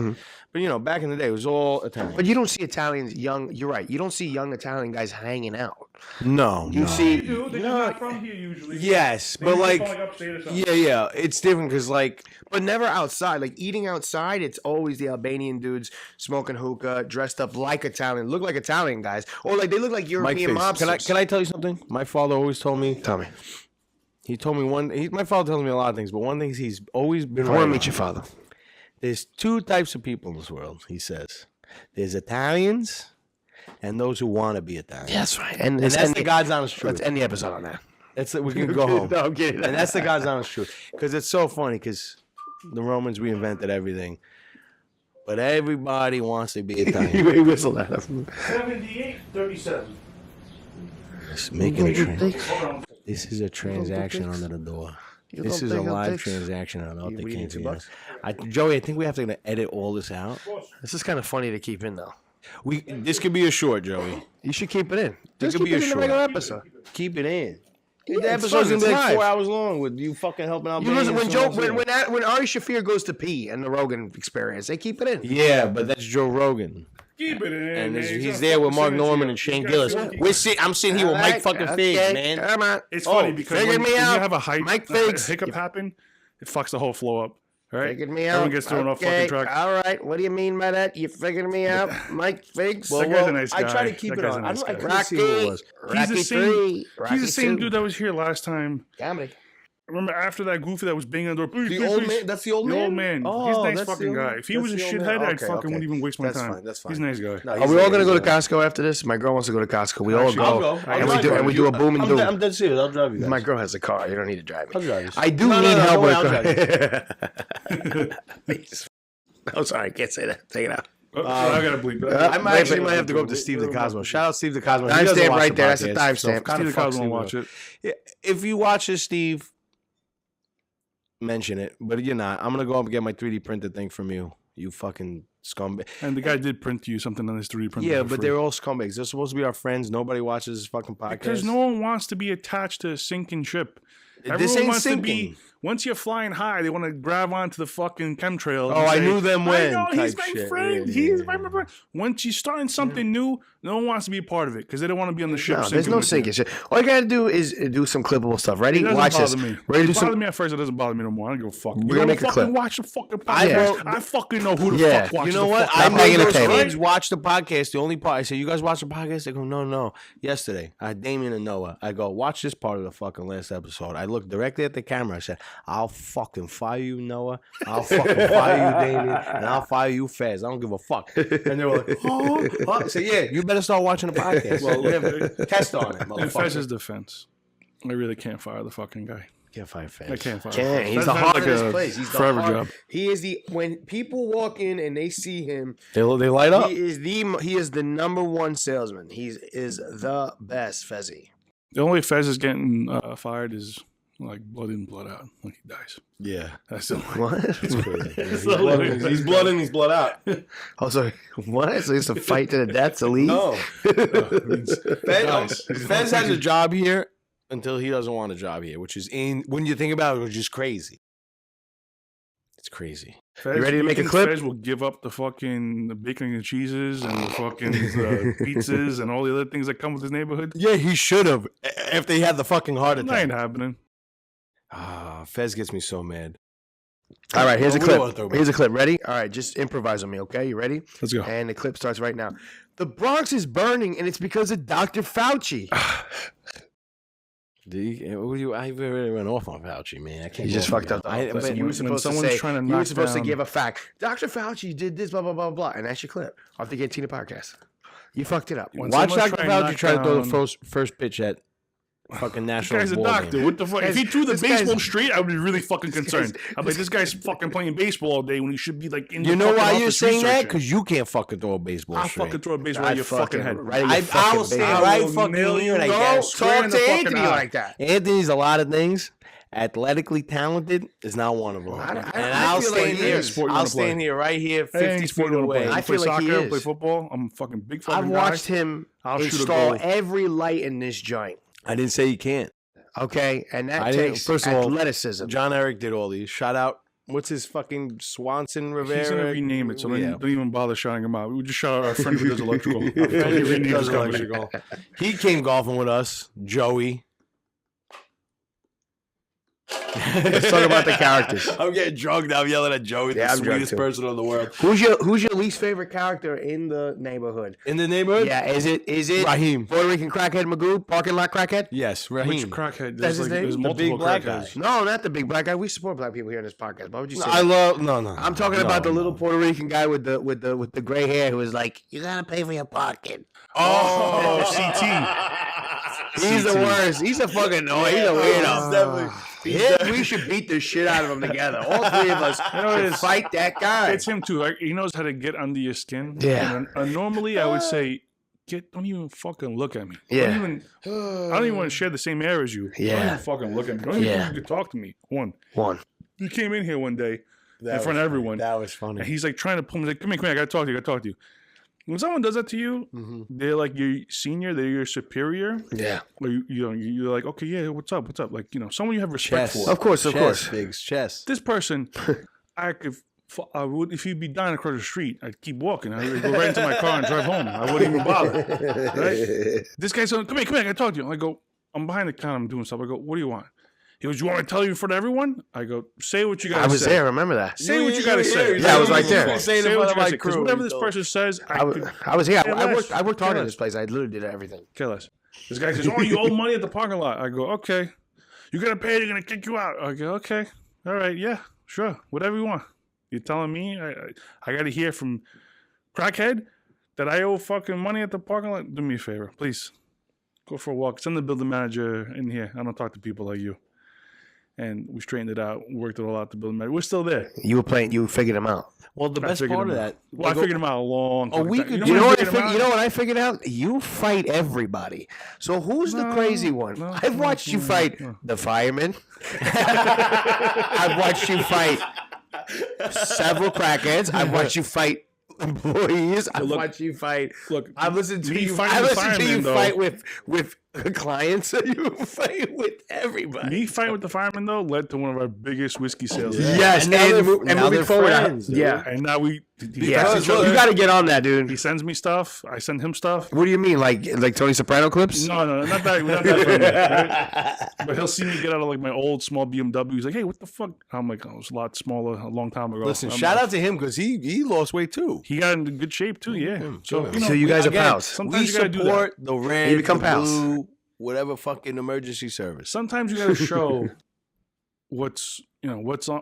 But, back in the day, it was all Italian. But you don't see Italians young. You're right. You don't see young Italian guys hanging out. No, You no. see, They're just not from here usually. Yes, Maybe but like, upstate or something. yeah, it's different because like, but never outside. Like eating outside, it's always the Albanian dudes smoking hookah, dressed up like Italian, look like Italian guys, or like they look like Mike European Face. mobsters. Can I tell you something? My father always told me. Tell me. He told me my father tells me a lot of things, but one thing he's always been. I want right to meet on. your father. There's two types of people in this world. He says, there's Italians and those who want to be Italian. Yeah, that's right. And that's the God's honest truth. Let's end the episode on that. We can go home. No, I'm kidding. And that's the God's honest truth. Because it's so funny because the Romans reinvented everything. But everybody wants to be Italian. He whistled at us. 78-37. Just making a transaction. This is a transaction under the door. This is a live transaction on Arthur Cantina. Joey, I think we have to edit all this out. This is kind of funny to keep in, though. This could be a short, Joey. You should keep it in. This Just could keep be it a in the short. regular episode. Keep it in. Yeah, The it's episode's fun, gonna be it's like live. 4 hours long with you fucking helping out. You listen, when Ari Shaffir goes to pee in the Rogan Experience, they keep it in. Yeah, but that's Joe Rogan. Keep it in. And man. he's there with Mark Norman and Shane Gillis. I'm sitting here with Mike fucking Figs, man. Come on. It's funny because figured when me you out. have a Mike Figs. hiccup happen, it fucks the whole flow up. Right? Figured me out. Everyone gets thrown off fucking track. All right. What do you mean by that? You figured me out, Mike Figs? That guy's a nice guy. I try to keep That it guy's a on. nice I guy. couldn't see who it was. He's the same. 3, He's the same 2. dude that was here last time. Comedy. Remember after that goofy that was banging on the door? Please, The please, old please. man. That's the old The man. old man. Oh, He's a nice that's fucking the old- guy. If he that's was a the old shithead, man. I Okay, fucking okay. wouldn't even waste my That's time. fine, that's fine. He's a nice guy. No, Are he's we a all gonna nice go to guy. Costco after this? My girl wants to go to Costco. We all Actually, go. I'll go. And we do a boom and doom. I'm dead serious. I'll drive you guys. My girl has a car. You don't need to drive me. I'll drive you. I do No, need help don't with worry, a car. I'm sorry, I can't say that. Take it out. I gotta bleep that. I actually might have to go up to Steve the Cosmo. Shout out Steve the Cosmo. He doesn't Timestamp watch right the there. That's a podcast, timestamp. so kinda Steve the fuck Cosmo Steve won't watch it. Yeah, if you watch this, Steve, mention it. But you're not. I'm gonna go up and get my 3D printed thing from you. You fucking scumbag. And the guy did print you something on his 3D printer. Yeah, for but free. they're all scumbags. They're supposed to be our friends. Nobody watches this fucking podcast. Because no one wants to be attached to a sinking ship. This Everyone ain't wants to sinking. be. Once you're flying high, they want to grab onto the fucking chemtrail. Oh, and I say, knew them when. I know, he's type my shit. friend. Yeah, He's yeah, my friend. Once you're starting something new, no one wants to be a part of it because they don't want to be on the ship. No, there's no with you. sinking shit. All you gotta do is do some clippable stuff. It Ready? doesn't Watch bother this. me. Ready to It do bothered some. me at first. It doesn't bother me no more. I don't give a fuck. We're gonna make a clip. Watch the fucking I podcast. will- I fucking know who the Yeah. fuck watches You know the what? fuck I I'm made hanging a those table. kids watch the podcast. The only part I say, you guys watch the podcast? They go, no. Yesterday, I had Damien and Noah. I go, watch this part of the fucking last episode. I looked directly at the camera. I said, I'll fucking fire you, Noah. I'll fucking fire you, Damien. And I'll fire you, Fez. I don't give a fuck. And they were like, oh. I said, yeah, you better start watching the podcast. Well, we have a test on it, In motherfucker. Fez's defense, I really can't fire the fucking guy. Can't fire Fez. I can't fire. Can't. Fez. He's Fez the has heart like of this a place. He's the forever heart. job. He is the when people walk in and they see him, They light up. he is the number one salesman. He is the best, Fezzy. The only way Fez is getting fired is like blood in, blood out. Like he dies. Yeah. That's the only. What? That's crazy. He's blood in, he's blood out. Oh, sorry. What? So it's a fight to the death to leave? No. Guys. Fez has a job here until he doesn't want a job here, which is when you think about it, which is crazy. It's crazy. Fez, You ready to make a think clip? Fez will give up the fucking bacon and cheeses and the fucking pizzas and all the other things that come with his neighborhood. Yeah, he should have after he had the fucking heart That attack. ain't happening. Fez gets me so mad. All right, here's a We don't wanna clip. talk about Here's a clip. Ready? All right, just improvise on me, okay? You ready? Let's go. And the clip starts right now. The Bronx is burning, and it's because of Dr. Fauci. I really went off on Fauci, man. I can't. You just go fucked up. Listen, Listen, you were when supposed to someone's say, trying to you were knock supposed to down- give a fact. Dr. Fauci did this, blah, blah, blah, blah. And that's your clip. Off the Cantina podcast. You fucked it up. When Watch someone's Dr. trying to Fauci knock try to throw the down- first pitch at fucking This national. guy's a ball doctor. game. What the fuck? If he threw the this guy's- baseball straight, I would be really fucking concerned. guy's- I'm like, this guy's fucking playing baseball all day when he should be like in You the know fucking why you're office saying that? researching. Because you can't fucking throw a baseball I'll straight. fucking throw a baseball at your fucking head. Right at your I fucking will stand base. right will fucking nail here you. and I Go guess. square Talk in to the fucking Anthony eye. like that. Anthony's a lot of things. Athletically talented is not one of them. I and I'll feel like stand he here. is. Sport you I'll wanna play. stand here right here, Hey, 50 any sport feet you wanna play. away. I I play feel like he soccer, is. play football. I'm a fucking big fucking I've guy. watched him I'll shoot a install goal. every light in this joint. I didn't say you can't. Okay? And that I didn't- takes first of all, athleticism. John Eric did all these. Shout out what's his fucking Swanson Rivera? He's gonna rename it, so don't even bother shouting him out. We just shout out our friend who does electrical. He came golfing with us, Joey. Let's talk about the characters. I'm getting drunk now. I'm yelling at Joey, the sweetest person in the world. Who's your least favorite character in the neighborhood? In the neighborhood? Yeah, is it Raheem? Puerto Rican crackhead Magoo, parking lot crackhead? Yes, Raheem. Which crackhead? That's his name? There's The multiple big black crackheads. guy. No, not the big black guy. We support black people here in this podcast. Why would you say I that? love I'm talking about the little Puerto Rican guy with the gray hair who was like, "You gotta pay for your parking." Oh, CT. He's the worst. He's a fucking noise. He's a weirdo. We should beat the shit out of him together. All three of us should fight that guy. It's him too. Like, he knows how to get under your skin. Yeah. And normally I would say, don't even fucking look at me. Yeah. I don't even want to share the same air as you. Yeah. Don't even fucking look at me. Don't even think you can talk to me. One. You came in here one day in front of everyone. That was funny. And he's like trying to pull me. Like, come here. I gotta talk to you. When someone does that to you, they're like your senior, they're your superior. Yeah. Or you're like, okay, yeah, what's up? Like, someone you have respect for. Of course. Biggs, chest. This person, I would, if he'd be dying across the street, I'd keep walking. I'd go right into my car and drive home. I wouldn't even bother. Right? This guy's like, come here, I gotta talk to you. I go, I'm behind the counter, I'm doing stuff. I go, what do you want? He goes, you want me to tell you in front of everyone? I go, say what you gotta say. I was there, remember that? Say what you gotta say. Yeah, I was right there. Say what you what gotta say. Because whatever this person says, I was here. I worked hard in this place. I literally did everything. Kill us. This guy says, oh, you owe money at the parking lot. I go, okay. You gotta pay, they're gonna kick you out. I go, okay. All right, yeah, sure. Whatever you want. You're telling me I gotta hear from crackhead that I owe fucking money at the parking lot? Do me a favor, please. Go for a walk. Send the building manager in here. I don't talk to people like you. And we straightened it out, worked it all out. The building manager, we're still there. You figured him out. Well, the best part of that. Well, I figured him out a long time. week ago. You know what I figured out? You fight everybody. So who's the crazy one? I've watched you fight the firemen. I've watched you fight several crackheads. I've watched you fight employees. I've watched you fight. Look, I've listened to you. I listened to you fight with clients. You fight with everybody. Me fighting with the fireman though led to one of our biggest whiskey sales. Yes, and moving forward, friends, and now we. You got to get on that, dude. He sends me stuff. I send him stuff. What do you mean, like Tony Soprano clips? No, not that funny, right? But he'll see me get out of like my old small BMW. He's like, "Hey, what the fuck?" I'm like, "Oh, it was a lot smaller a long time ago." Listen, shout out to him because he lost weight too. He got into good shape too. Yeah. So you guys are pals. Sometimes We you gotta do that. support the red, You become the pals. blue, whatever fucking emergency service. Sometimes you gotta show what's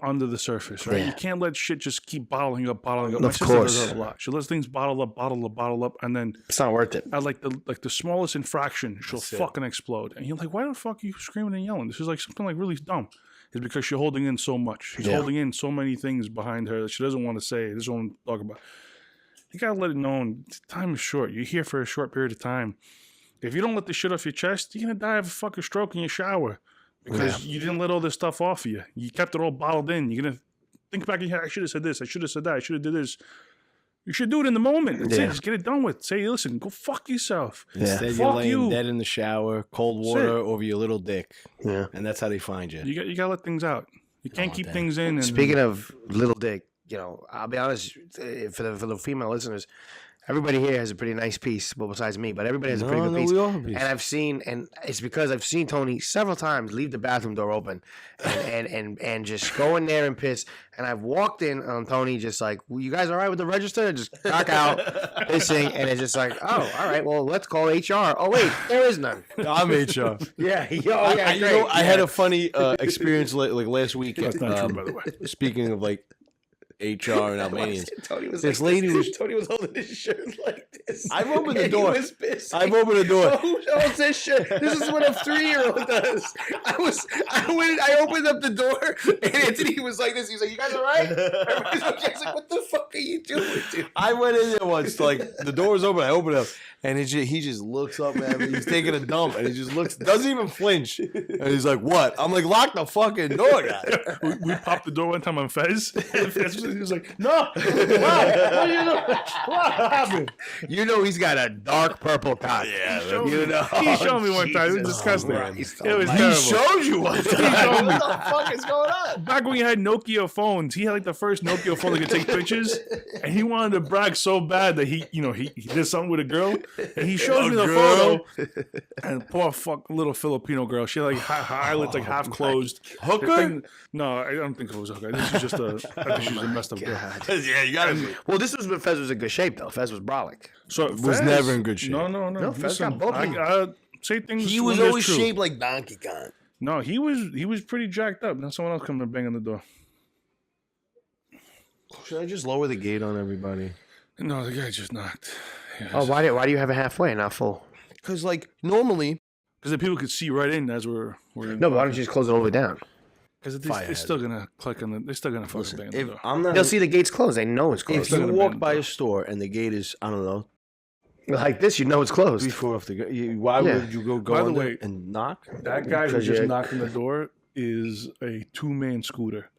under the surface, right? Yeah. You can't let shit just keep bottling up. Of My sister course. does that a lot. She lets things bottle up, and then It's not worth it. at like the smallest infraction, she'll fucking explode. And you're like, why the fuck are you screaming and yelling? This is like something like really dumb. It's because she's holding in so much. She's holding in so many things behind her that she doesn't want to say, doesn't want to talk about. You gotta let it know. Time is short. You're here for a short period of time. If you don't let the shit off your chest, you're gonna die of a fucking stroke in your shower because you didn't let all this stuff off of you. You kept it all bottled in. You're gonna think back in your head. I should have said this. I should have said that. I should have did this. You should do it in the moment. That's it. Just get it done with. Say, listen, go fuck yourself. Instead, you're laying dead in the shower, cold water over your little dick. Yeah. And that's how they find you. You gotta let things out. You can't keep things in. And, Speaking of little dick, I'll be honest for the female listeners. Everybody here has a pretty nice piece, well, besides me, but everybody has a pretty good piece. We all have a piece. And it's because I've seen Tony several times leave the bathroom door open and just go in there and piss. And I've walked in on Tony just like, well, you guys all right with the register? And just knock out pissing. And it's just like, oh, all right, well, let's call HR. Oh, wait, there is none. I'm HR. Yeah. I had a funny experience like last week. That's not true, by the way. Speaking of like HR and Albanians. Tony was Tony was holding his shirt like this. I've opened the door. He was pissed. I've opened the door. Who owns this shit? This is what a 3-year-old does. I opened up the door and Anthony was like this. He was like, "You guys all right?" Everybody's like, "What the fuck are you doing, dude?" I went in there once, like the door was open. I opened it up, And he just looks up at me. He's taking a dump, and he just looks, doesn't even flinch. And he's like, "What?" I'm like, "Lock the fucking door, guys." We popped the door one time on Fez. And Fez was like, "No, what are you doing? What happened?" You know he's got a dark purple cock. Yeah, He showed me one time. It was disgusting. It was terrible. He showed you one time. What the fuck is going on? Back when we had Nokia phones, he had like the first Nokia phone that could take pictures, and he wanted to brag so bad that he did something with a girl, and he shows me the photo. And poor little Filipino girl, she had like her eyelids like half closed. Hooker? No, I don't think it was hooker. This is just I think she was a messed up girl. Yeah, you gotta be. Well, this was when Fez was in good shape, though. Fez was brolic. So Was never in good shape. No. Fez got bulky. I say things. He was when always they're true. shaped like Donkey Kong. No, he was pretty jacked up. Now someone else coming to bang on the door. Should I just lower the gate on everybody? No, the guy just knocked. Yes. Oh, why do you have it halfway, not full? Because like normally, Because the people could see right in as we're No, but why don't you just close it all the way down? Because it's still gonna click on the. They're still gonna fucking bang on the if door. I'm not, They'll see the gate's closed. They know it's if closed. you gonna walk bend by the a store and the gate is, I don't know, Like this, you know it's closed. 3-4 off the gate, why Yeah. would you go By the under way, and knock? That guy who Because just you're- knocked on the door is a 2-man scooter.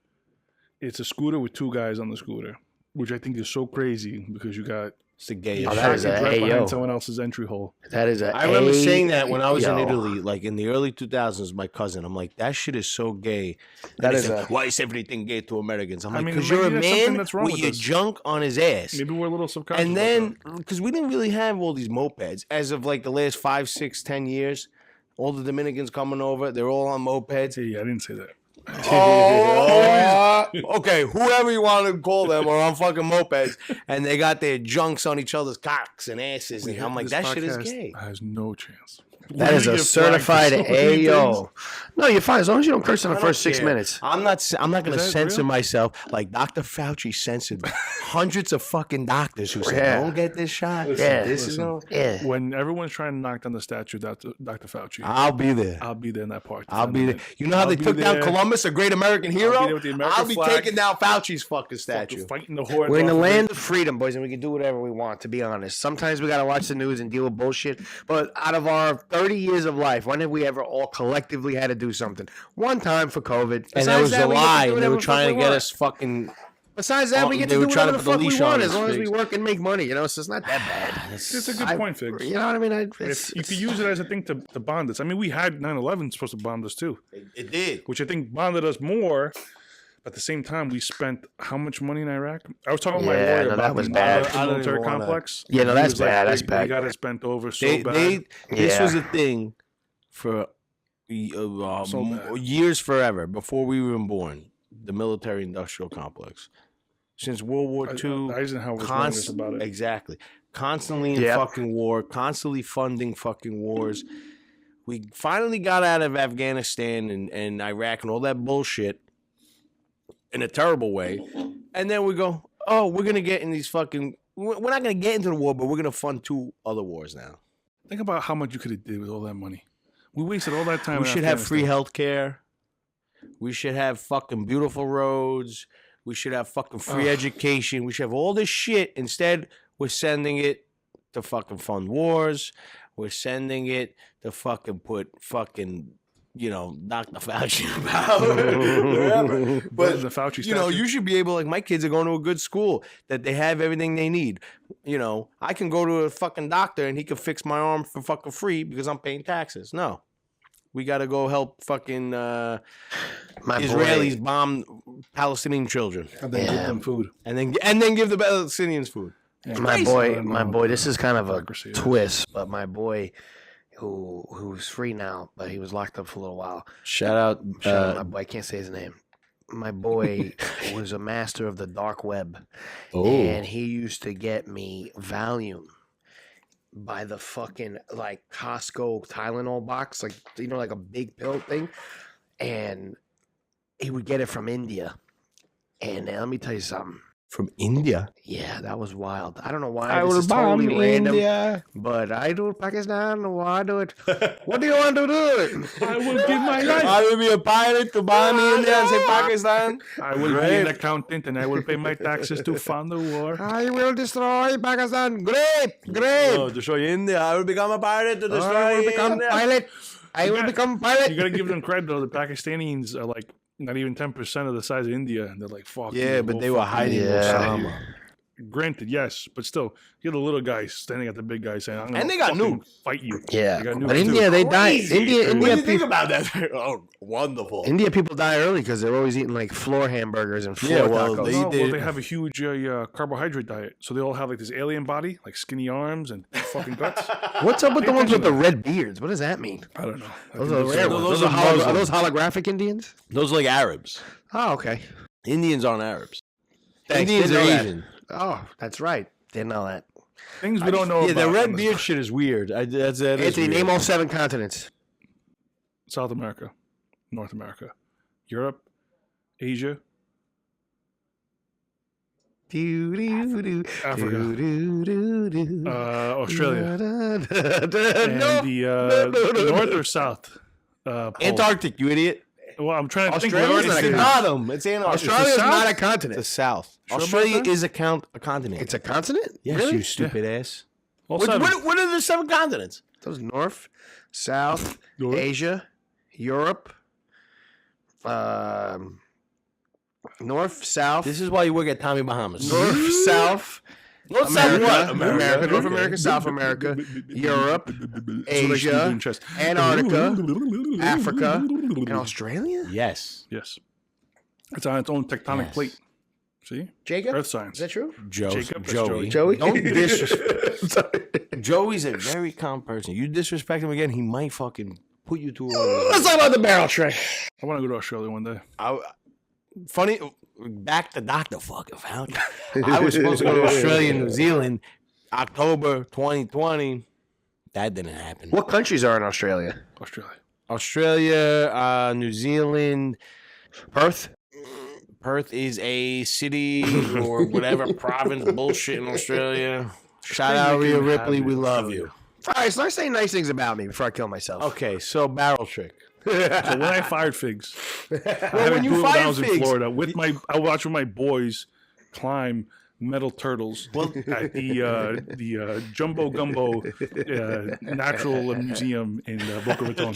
It's a scooter with 2 guys on the scooter, which I think is so crazy because you got It's the gay. Oh, that is shotguns a right behind AO. someone else's entry hole. That is a. I remember saying that when I was in Yo. Italy, like in the early 2000s. My cousin, I'm like, that shit is so gay. That And is he said, a- why is everything gay to Americans? I'm I like, mean, because maybe you're a that's something man that's wrong with with your us. junk on his ass. Maybe we're a little subconscious. And then, because we didn't really have all these mopeds, as of like the last 5, 6, 10 years, all the Dominicans coming over, they're all on mopeds. Hey, I didn't say that. Oh, okay. Whoever you want to call them are on fucking mopeds, and they got their junks on each other's cocks and asses. And I'm like, that shit is gay. Has no chance. That is a certified AO. No, you're fine as long as you don't curse in the I first don't 6 care. minutes. I'm not going to that censor real? myself like Dr. Fauci censored hundreds of fucking doctors who said, Yeah. "Don't get this shot." Yeah. This is no. Yeah. When everyone's trying to knock down the statue of Dr. Fauci, I'll be there. I'll be there in that park. I'll be there. defending it. You know how I'll they be took down there. Columbus, a great American hero? be there with the American I'll be flag. taking down Fauci's fucking statue. Fighting the horde. We're in the off of land it. of freedom, boys, and we can do whatever we want, to be honest. Sometimes we got to watch the news and deal with bullshit. But out of our 30 years of life, when have we ever all collectively had to do something? One time for COVID. And that was a we get to lie. do And they were whatever the fuck trying to we get want. us fucking. Besides that, we get to they do were trying whatever to the put the fuck we leash on want us. as long as we work and make money, you know? So it's not that bad. It's a good point, Figs. You know what I mean? If you could use it as a thing to bond us. I mean, we had 9/11 supposed to bond us too, It did. which I think bonded us more. But at the same time, we spent how much money in Iraq? I was talking with my Yeah, lawyer no, that about was the bad. I don't military even wanna- complex. Yeah, no, He that's was like, bad. That's they bad. got it spent over so bad. This Yeah. was a thing for So bad. years forever before we were even born. The military-industrial complex. Since World War II, Eisenhower was warning us about it. Exactly. Constantly in Yep. fucking war, constantly funding fucking wars. We finally got out of Afghanistan and Iraq and all that bullshit in a terrible way. And then we go, oh, we're going to get in these fucking... We're not going to get into the war, but we're going to fund 2 other wars now. Think about how much you could have did with all that money. We wasted all that time. We in should have free Afghanistan. health care. We should have fucking beautiful roads. We should have fucking free education. We should have all this shit. Instead, we're sending it to fucking fund wars. We're sending it to fucking put fucking, Dr. Fauci about wherever. But, The Fauci you know, statue. you should be able, like, my kids are going to a good school, that they have everything they need. You know, I can go to a fucking doctor and he can fix my arm for fucking free because I'm paying taxes. No. We got to go help fucking Israelis bomb Palestinian children. And then give them food. And then give the Palestinians food. My boy, this is kind of a Hypocrisy, yeah. twist, but my boy, who's free now, but he was locked up for a little while. Shout out. My boy, I can't say his name. My boy was a master of the dark web, and he used to get me Valium by the fucking like Costco Tylenol box, like like a big pill thing, and he would get it from India. And let me tell you something. From India. Yeah, that was wild. I don't know why. I This will is totally bomb random. India. But I do Pakistan. Why do it? What do you want to do? I will give my life. I will be a pilot to bomb India and say Pakistan. I will be an accountant and I will pay my taxes to fund the war. I will destroy Pakistan. Great. Oh, destroy India. I will become a pilot to destroy I will become India. pilot. I will become pilot. You gotta give them credit though. The Pakistanis are like not even 10% of the size of India. They're like, fuck. Yeah, but they were hiding Osama. Granted, yes, but still, you're the little guys standing at the big guys saying, "I'm gonna And they got fucking nuked. fight you." Yeah, They got nuked but India, too. they die. India What do you think people. about that? Oh, wonderful. India people die early because they're always eating like floor hamburgers and floor Yeah, well, tacos. they- No, well, they have a huge carbohydrate diet, so they all have like this alien body, like skinny arms and fucking guts. What's up with the ones with the red beards? What does that mean? I don't know. Those are rare ones. those Those are are Muslim. those holographic Indians? Those are like Arabs. Oh, okay. Indians aren't Arabs. Thanks, Indians are didn't know that. Asian. Oh, that's right. Didn't know that. Things we don't know Yeah, about. the on red this- beard shit is weird. That is Anthony, weird. name all 7 continents. South America, North America, Europe, Asia, Africa, Australia, and the North or South. Pole. Antarctic, you idiot. Well, I'm trying to Australia's think. not We a already continent. said Bottom. It's Antarctic. Australia's South? not a the continent. South. Sure about Australia that? is a continent. It's a continent? Yes, Really? you stupid ass. all What, seven. what are the 7 continents? Those North, South, North. Asia, Europe, North, South, This is why you work at Tommy Bahamas. North, South, North, South, America, what? America, North Okay. America, South America, Europe, So they Asia, shoot chest. Antarctica, Africa, and Australia? Yes. Yes, it's on its own tectonic Yes. plate. See, Jacob? Earth science. Is that true? Jacob, that's Joey. Joey? Don't disrespect. Joey's a very calm person. You disrespect him again, he might fucking put you to Let's talk about the barrel tray. I want to go to Australia one day. Funny, back to Dr. fucking Falcon. I was supposed to go to Australia and New Zealand October 2020. That didn't happen. What countries are in Australia? Australia, New Zealand, Perth? Perth is a city or whatever province bullshit in Australia. Shout out Rhea Ripley, we love you. All right, start saying nice things about me before I kill myself. Okay, so barrel trick. So when I fired Figs, I had when to you do it when I fired was in Figs- Florida with I watched with my boys climb metal turtles at the Jumbo Gumbo Natural Museum in Boca Raton.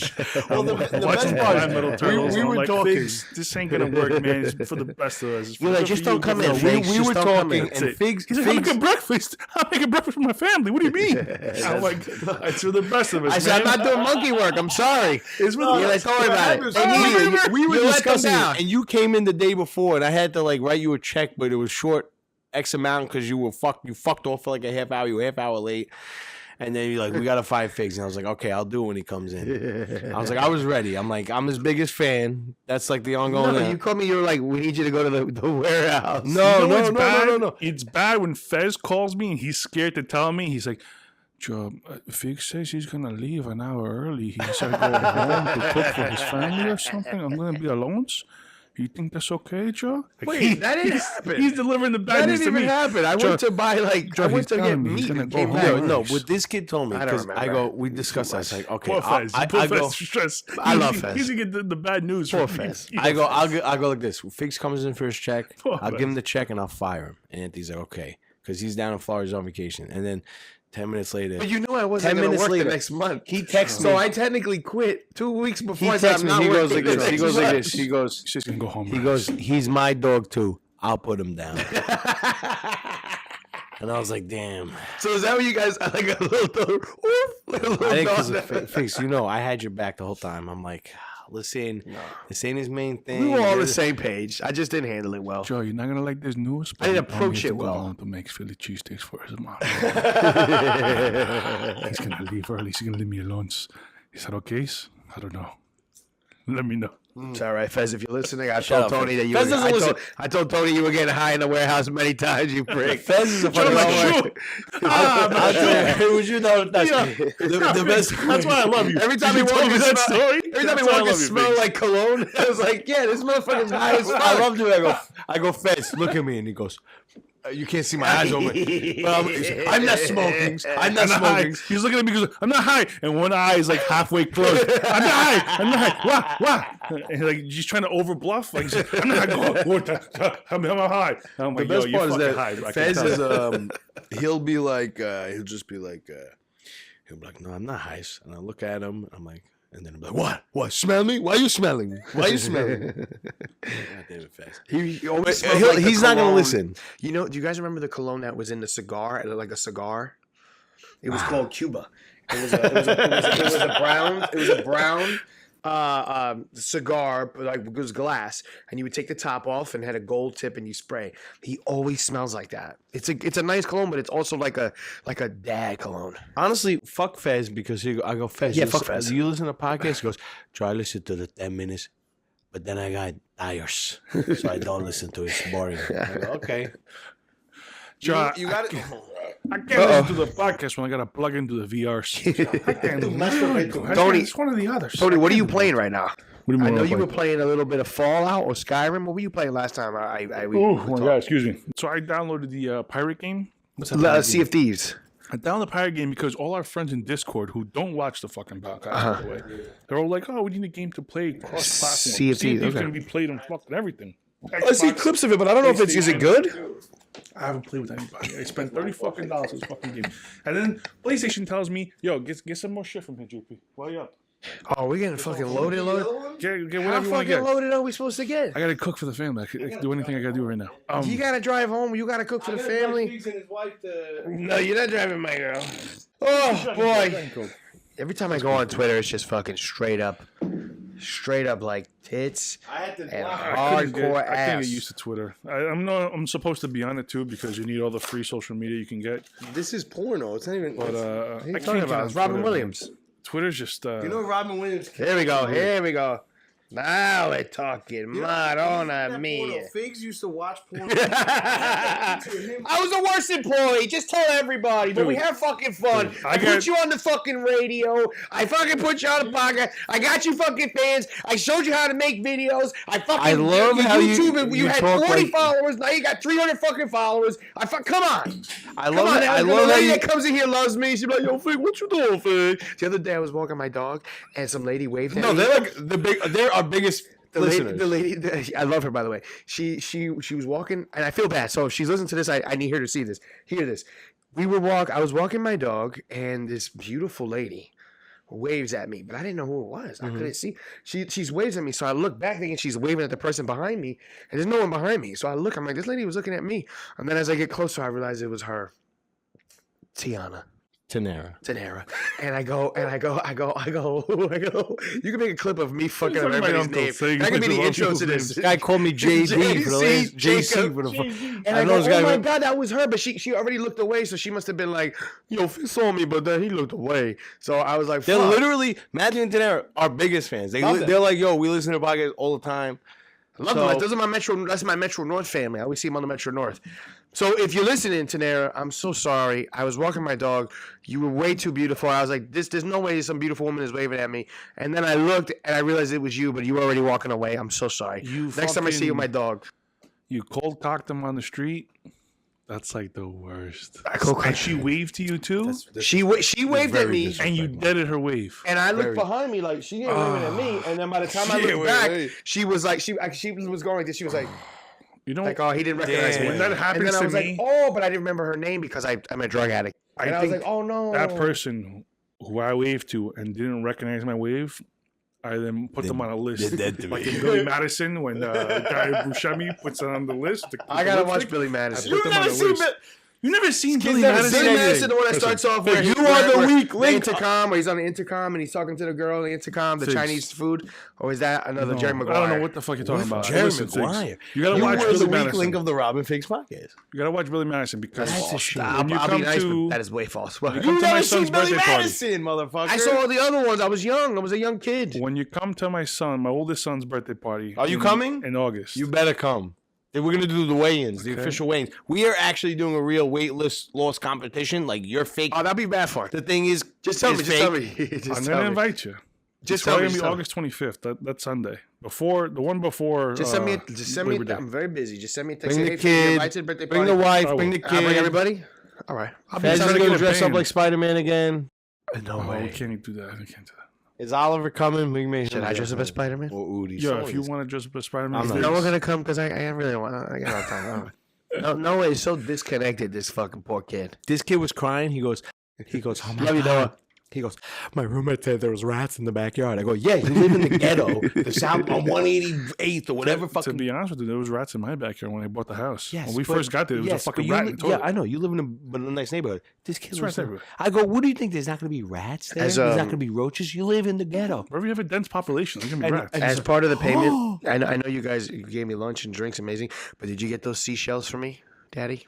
Well, the Watching best them part climb is metal turtles, we and I'm were like, talking. Figs, this ain't gonna work, man. It's for the best of us. It's You're like, good just for don't you, come good in, for we, us. Figs. we just were don't come talking, in. and That's it. Figs, He's like, I'm Figs, making breakfast. I'm making breakfast for my family. What do you mean? I'm like, it's for the best of us, I said, man. I'm not doing monkey work. I'm sorry. It's for the You're like, best. don't worry about it. They need you. we were You let them discussing down. it, and you came in the day before, and I had to like write you a check, but it was short X amount because you fucked off for like a half hour. You were half hour late, and then you're like, we gotta find Figs, and I was like, okay, I'll do it when he comes in. I was like, I was ready. I'm like, I'm his biggest fan. That's like the ongoing. No, you called me. You were like, we need you to go to the warehouse. no, it's bad. no. It's bad when Fez calls me and he's scared to tell me. He's like, Joe, Fig says he's going to leave an hour early. He said go home to cook for his family or something. I'm going to be alone. You think that's okay, Joe? Like, Wait, that didn't happen. He's delivering the bad That news didn't to even me. happen. I Joe- went to buy like Joe, I went he's to get telling me meat he's gonna and go came home. back. No, what this kid told me, I don't because remember. I go, we discussed that. I was like, okay, Poor Fez. I Poor go, Fez stress. I love Fez. He's going to get the bad news. Poor from me. Fez. I go, I'll go like this. Figs comes in for his check. Poor I'll Fez. give him the check and I'll fire him. And Anthony's like, okay, because he's down in Florida, he's on vacation. And then 10 minutes later, But you knew I wasn't 10 going to minutes work later, the next month. he texts So me. I technically quit 2 weeks He before I said texts I'm me. not He goes working like the this. He next goes like month. this. He goes. He's just going to go home. He goes. He's my dog too. I'll put him down. And I was like, damn. So is that what you guys like a little dog? Oof, like a little I think dog. because Figs, I had your back the whole time. I'm like, listen, this ain't his main thing. We were all on the same page. I just didn't handle it well. Joe, you're not going to like this news. I didn't but I'm approach here it to go well. home to make Philly cheesesteaks for his mom. He's going to leave early. He's going to leave me alone. He said, okay, I don't know. Let me know. It's all right, Fez. If you're listening, I Shut told up, Tony Fez. that you. Fez doesn't listen. I told Tony you were getting high in the warehouse many times. You prick. Fez is a fucking I'll tell you, would you know that's the best. That's why I love you. Every time he walked, me that story. Every time he walked, it smelled like cologne. I was like, yeah, this motherfucker's high as fuck. I love doing. I go, Fez, look at me, and he goes. You can't see my eyes over. I'm not smoking. I'm not smoking. He's looking at me because I'm not high, and one eye is like halfway closed. I'm not high. I'm not high. Wah. And like he's trying to over bluff. Like I'm not high. I'm high. I'm like, the best part is that high. Fez is he'll be like he'll just be like no, I'm not high. And I look at him. I'm like. And then I'm like, what? Smell me? Why are you smelling me? Why are you smelling me? God damn it, Fast. He's not going to listen. You know, do you guys remember the cologne that was in the cigar? It looked like a cigar. It was called Cuba. It was a brown cigar, like it was glass, and you would take the top off and had a gold tip and you spray. He always smells like that. It's a nice cologne, but it's also like a dad cologne. Honestly, fuck Fez because I go Fez. Yeah, fuck Fez. You listen to podcasts? He goes, try to listen to the 10 minutes, but then I got tires, so I don't listen to it. It's boring. I go, okay. John, you got it. I can't listen to the podcast when I got to plug into the VRs. I can't do Tony, it's one of the others. Tony, what are you playing right now? What do you mean? I know you were playing a little bit of Fallout or Skyrim. What were you playing last time? Oh my God, excuse me. So I downloaded the pirate game. What's that? Sea of Thieves. I downloaded the pirate game because all our friends in Discord who don't watch the fucking podcast, by the way, they're all like, "Oh, we need a game to play cross-platform. Sea of Thieves can be played on fucking everything." I see clips of it, but I don't know if it's. Is it good? I haven't played with anybody. I spent $30 fucking on this fucking game, and then PlayStation tells me, "Yo, get some more shit from here, JP. Why you up? Oh, we're getting fucking loaded. Get How whatever you want to fucking get. loaded are we supposed to get? I gotta cook for the family. I can do anything I gotta do right now. You gotta drive home. You gotta cook for the family. No, you're not driving my girl. Oh boy! Every time I go on Twitter, it's just fucking straight up like tits and hardcore ass. I can't get used to Twitter. I'm supposed to be on it too because you need all the free social media you can get. This is porno. It's not even. But what are you talking about? It's Robin Williams. Twitter's just. You know Robin Williams. Here we go. Now we're talking. Madonna mia. Figs used to watch porn. I was the worst employee. Just tell everybody. But we have fucking fun. I put you on the fucking radio. I fucking put you on the podcast. I got you fucking fans. I showed you how to make videos. I love how YouTube. You had 40 like, followers. Now you got 300 fucking followers. Come on. I love it. I love the lady that comes in here loves me. She's like, yo, Fig, what you doing, Fig? The other day I was walking my dog and some lady waved at me. No, they're like they're our biggest listeners. The lady, I love her, by the way. She was walking, and I feel bad. So if she's listening to this, I need her to see this. Hear this. I was walking my dog, and this beautiful lady waves at me, but I didn't know who it was. I couldn't see. She's waves at me, so I look back thinking she's waving at the person behind me, and there's no one behind me. So I look, I'm like, this lady was looking at me. And then as I get closer, I realize it was her. Tanera. And I go. You can make a clip of me fucking up everybody's name. That could be the intro to this. This guy called me JD for the last JC for the. And I go, oh my God, that was her. But she already looked away, so she must have been like, yo, he saw me, but then he looked away. So I was like, they're literally Matthew and Tanera, our biggest fans. They're like, yo, we listen to podcasts all the time. I love them. Those are that's my Metro North family. I always see them on the Metro North. So if you're listening, Tanera, I'm so sorry. I was walking my dog. You were way too beautiful. I was like, there's no way some beautiful woman is waving at me. And then I looked and I realized it was you, but you were already walking away. I'm so sorry. Next time I see you with my dog. You cold cocked him on the street. That's like the worst. And she waved to you too? She waved at me. And you deaded her wave. And I looked behind me like she ain't waving at me. And then by the time I looked back, she was like, she was going like this. She was like, you know, like, oh, he didn't recognize me. When that happens to me, like, oh, but I didn't remember her name because I'm a drug addict. And I was like, oh no. That person who I waved to and didn't recognize my wave, I then put them on a list. They're dead to like me. in Billy Madison, when Guy Buscemi puts it on the list. I gotta watch Billy Madison. You never seen You never seen Billy never Madison? seen Billy anything. Madison, the one that starts off where you are the weak the link. intercom, where he's on the intercom and he's talking to the girl on the intercom, the Figs. Chinese food, or is that another Jerry Maguire? I don't know what the fuck you're talking about. Jerry Listen, Maguire. Figs, you gotta watch were Billy the weak Madison. link of the Robin Figs podcast. You gotta watch Billy Madison because That's a shame. when you I'll come be nice, to but that is way false. you come You've to my never son's seen Billy birthday party. Madison, motherfucker. I saw all the other ones. I was young. I was a young kid. When you come to my oldest son's birthday party, Are you coming? in August? You better come. Then we're gonna do the weigh-ins, the official weigh-ins. We are actually doing a real weightless loss competition. Like you're fake. Oh, that'd be bad for it. The thing is, Just tell me. is Just tell fake. me. Just I'm tell gonna me. invite you. Just It's tell me. probably Just gonna be tell me. August 25th. That Sunday before the one before. Just send me. Just send me. Labor Day. I'm very busy. Just send me a text. Bring the Hey, kid. invite to the birthday Bring party. the wife. I Bring will. the I'll bring kid. everybody. All right. I'll be Fez is trying to gonna get a dress up band. like Spider-Man again. No Oh, way. we can't do that. We can't do that. Is Oliver coming? We may Should I dress up as Spider-Man? Or Udi. Yeah, if you want to dress up as Spider-Man, I'm not. No one's gonna come because I really want. I got no time. No way. It's so disconnected. This fucking poor kid. This kid was crying. He goes, oh my God. He goes, my roommate said there was rats in the backyard. I go, yeah, you live in the ghetto, the south on 188th or whatever To fucking. be honest with you, there was rats in my backyard when I bought the house. Yes, when we but- first got there, there was yes, a fucking but rat in the toilet. Yeah, I know. You live in a nice neighborhood. This kid It's was rats everywhere. I go, what do you think? There's not going to be rats there? As, There's not going to be roaches? You live in the ghetto. Wherever you have a dense population, there's gonna be rats. and- As part of the payment, I know you guys gave me lunch and drinks, amazing. But did you get those seashells for me, Daddy?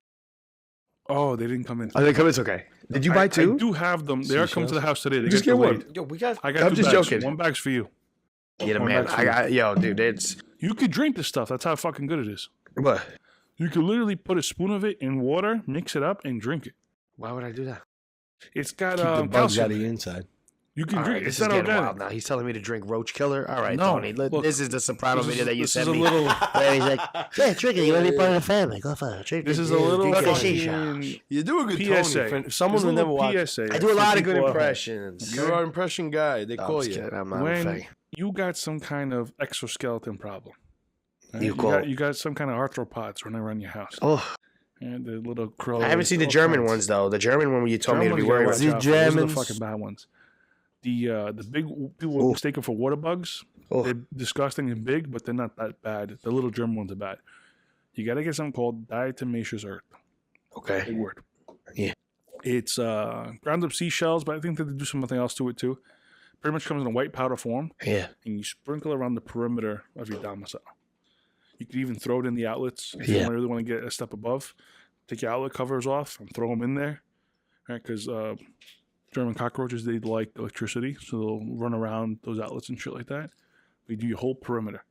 Oh, they didn't come in. Oh, they come. It's okay. Did you buy two? I do have them. They are coming to the house today. They Just got get one. delayed. Yo, we got. I got I'm two just bags. joking. One bag's for you. Get a One man. bag's for I you. got yo, dude. It's You could drink this stuff. That's how fucking good it is. what? You could literally put a spoon of it in water, mix it up, and drink it. Why would I do that? It's got Keep the bugs calcium out of in the it. inside. You can All drink right, it. this It's is not getting organic. wild now. He's telling me to drink Roach Killer. All right, No, Tony. look, This is the Soprano video that you this sent is a me. little. Where he's like, yeah, drink it. You want to be part of the family? Go for it. Drink This it. is a little Drink it. fucking You do a good PSA. Tony. For someone There's a who never little watched. PSA I do a lot of for good people at home. impressions. You're our impression guy. They No, I'm call just you. kidding. I'm not When fake. you got some kind of exoskeleton problem, right? You got some kind of arthropods running around your house, Oh, and the little crows. I haven't seen the all German kinds. ones though. The German one where you told me to be Germans worried gotta about. watch out The for. Those are Germans- the fucking bad ones. The big people Ooh. mistaken for water bugs. Oh. They're disgusting and big, but they're not that bad. The little German ones are bad. You got to get something called diatomaceous earth. Okay. Big word. Yeah. It's ground up seashells, but I think that they do something else to it too. Pretty much comes in a white powder form, Yeah. and you sprinkle around the perimeter of your domicile. You could even throw it in the outlets if Yeah. you really want to get a step above. Take your outlet covers off and throw them in there, right? Because German cockroaches, they like electricity, so they'll run around those outlets and shit like that. We do your whole perimeter.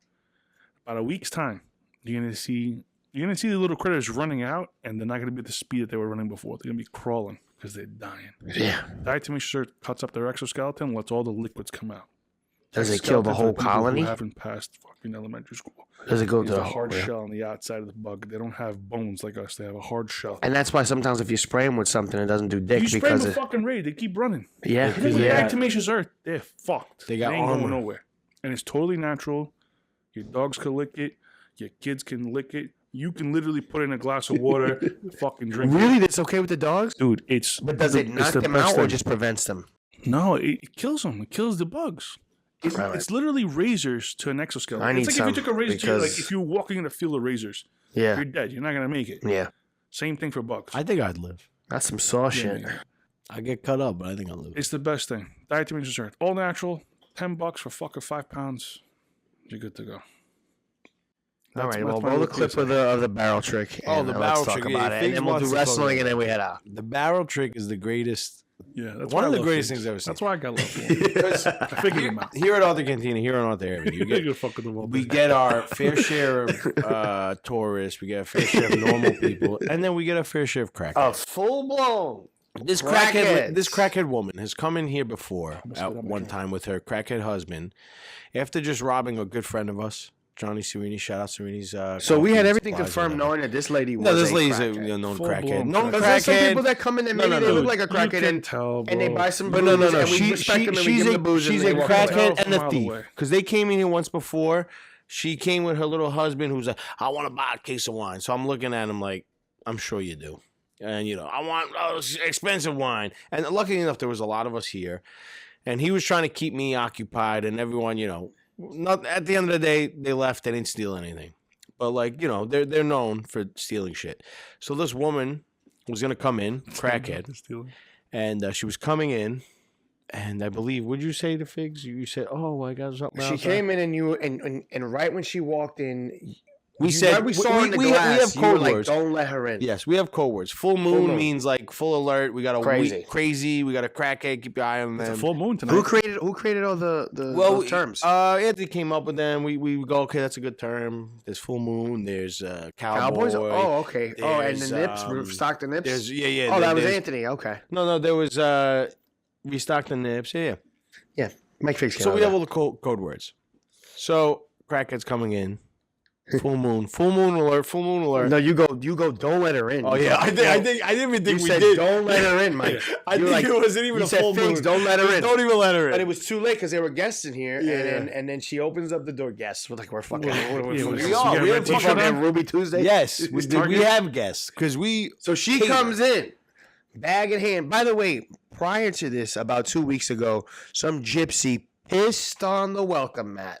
About a week's time, you're gonna see the little critters running out, and they're not gonna be at the speed that they were running before. They're gonna be crawling because they're dying. Yeah. Diatomaceous earth cuts up their exoskeleton, and lets all the liquids come out. Does it kill the Exoskeletons whole are people who colony? haven't passed fucking elementary school. Does it go It's to a hard yeah. shell on the outside of the bug. They don't have bones like us. They have a hard shell. And that's why sometimes if you spray them with something, it doesn't do dick You spray because them it, with fucking raid, they keep running. yeah, With yeah. diatomaceous earth, they're fucked. They got ain't armor. going nowhere. And it's totally natural. Your dogs can lick it. Your kids can lick it. You can literally put in a glass of water, fucking drink it. Really, that's okay with the dogs? Dude, it's... But does it it's knock the them best out or thing. just prevents them? No, it kills them. It kills the bugs. Right. It's literally razors to an exoskeleton. I need It's like if you some took a razor to you, like because- if you were walking in a field of razors, Yeah, you're dead. You're not going to make it. yeah. Same thing for bugs. I think I'd live. That's some sauce Yeah, shit. man. I get cut up, but I think I'll live. It's the best thing. Diatomaceous earth. All natural. $10 for fucking 5 pounds. You're good to go. All right, well, that's my roll the little clip PSA. of the barrel trick. Oh, and, the let's barrel talk trick, about yeah, it, and Figs then we'll wants do to talk wrestling, about and then we head out. The barrel trick is the greatest. Yeah, that's One why of I the love greatest figs. things I've ever seen. That's why I got love for them. I figured them out. Here at Arthur Cantina, here on Arthur Avenue, you get You're fucking the world. we get our fair share of tourists, we get a fair share of normal people, and then we get a fair share of crackheads. full blown. This crackhead woman has come in here before at one time with her crackhead husband, after just robbing a good friend of us, Johnny Serini. Shout out Serini's. So we had coffee everything supplies, confirmed, whatever. knowing that this lady was No, this a lady's a crackhead. known Full-blown crackhead. Known crackhead. Because there's some crackhead. people that come in and No, maybe no, they no. look like a You crackhead can and, tell, and they bro. buy some But booze no. and we She, respect them and we she's give them a the booze she's and a they walk away. crackhead Tell and a from thief. miles away. Because they came in here once before. She came with her little husband, who's like, "I want to buy a case of wine." So I'm looking at him like, "I'm sure you do." And I want expensive wine. And luckily enough, there was a lot of us here, and he was trying to keep me occupied. And everyone, not at the end of the day, they left. They didn't steal anything. But they're known for stealing shit. So this woman was gonna come in, crackhead, and she was coming in, and I believe, what'd you say to Figs? You said, "Oh, I got something." She came in, and you and right when she walked in. We said we saw in the glass. We have code words. Like, don't let her in. Yes, we have code words. Full moon means like full alert. We got a crazy. We got a crackhead. Keep your eye on them. It's a full moon tonight. Who created all those terms? Anthony came up with them. We go, okay, that's a good term. There's full moon. There's cowboys. Oh, okay. And the nips. Stock the nips. There's Oh, that was Anthony. Okay. No. There was restock the nips. Yeah. Mike Figs. So we have all the code words. So crackhead's coming in. Full moon alert. No, you go. Don't let her in. Oh yeah, I didn't even think you we said, did. Don't let her in, Mike. I think it wasn't even a full moon. Don't let her in. Don't even let her in. But it was too late because there were guests in here, and then she opens up the door. Guests, we're like, we're fucking. We have fucking Ruby Tuesday. Yes, we have guests because we. So she comes in, bag in hand. By the way, prior to this, about 2 weeks ago, some gypsy pissed on the welcome mat.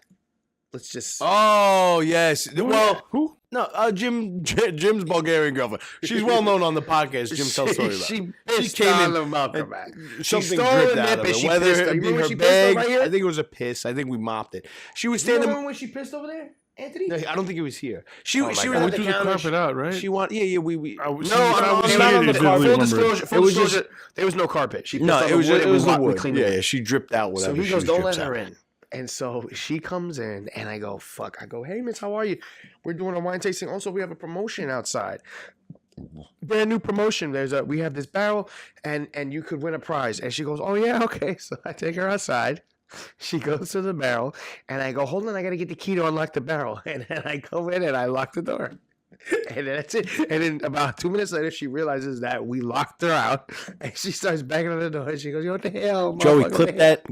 Let's just. Oh yes. Well, who? No, Jim's Bulgarian girlfriend. She's well known on the podcast. Jim tells stories about. She pissed on the welcome mat. Something dripped out of it. Whether it be her bag, I think it was a piss. I think we mopped it. She was standing. Remember when she pissed over there, Anthony? No, I don't think it was here. She was. We threw the carpet out, right? She wanted. Yeah. We. No, not on the carpet. Full disclosure. There was no carpet. She pissed on the wood. It was the wood. Yeah. She dripped out whatever. So he goes, "Don't let her in." And so she comes in, and I go, fuck. I go, hey, miss, how are you? We're doing a wine tasting. Also, we have a promotion outside. Brand new promotion. We have this barrel, and you could win a prize. And she goes, oh, yeah, okay. So I take her outside. She goes to the barrel, and I go, hold on, I got to get the key to unlock the barrel. And then I go in, and I lock the door. And that's it. And then about 2 minutes later, she realizes that we locked her out, and she starts banging on the door. And she goes, "Yo, what the hell, Joey? Clip that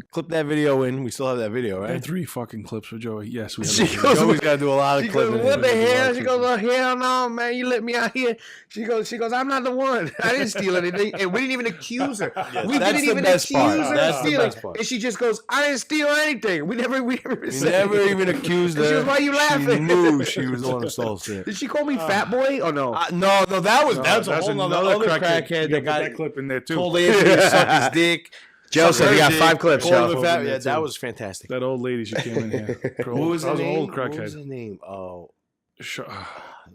video in. We still have that video, right? 3 fucking clips for Joey. Yes, we have. Joey's got to do a lot of clipping. Goes, what the hell? She goes, oh hell no, man! You let me out here. She goes, I'm not the one. I didn't steal anything, and we didn't even accuse her. We didn't even accuse her of stealing. And she just goes, I didn't steal anything. We never even accused her. She goes, why are you laughing? She knew she was the one who stole shit. Did she call me fat boy or no? No, that's a whole other crackhead that got that clip in there too. Told Anthony to suck his dick. Joe said he got 5 clips. Yeah, that was fantastic. That old lady, she came in here. What was her name? Old crackhead. What was her name? Oh,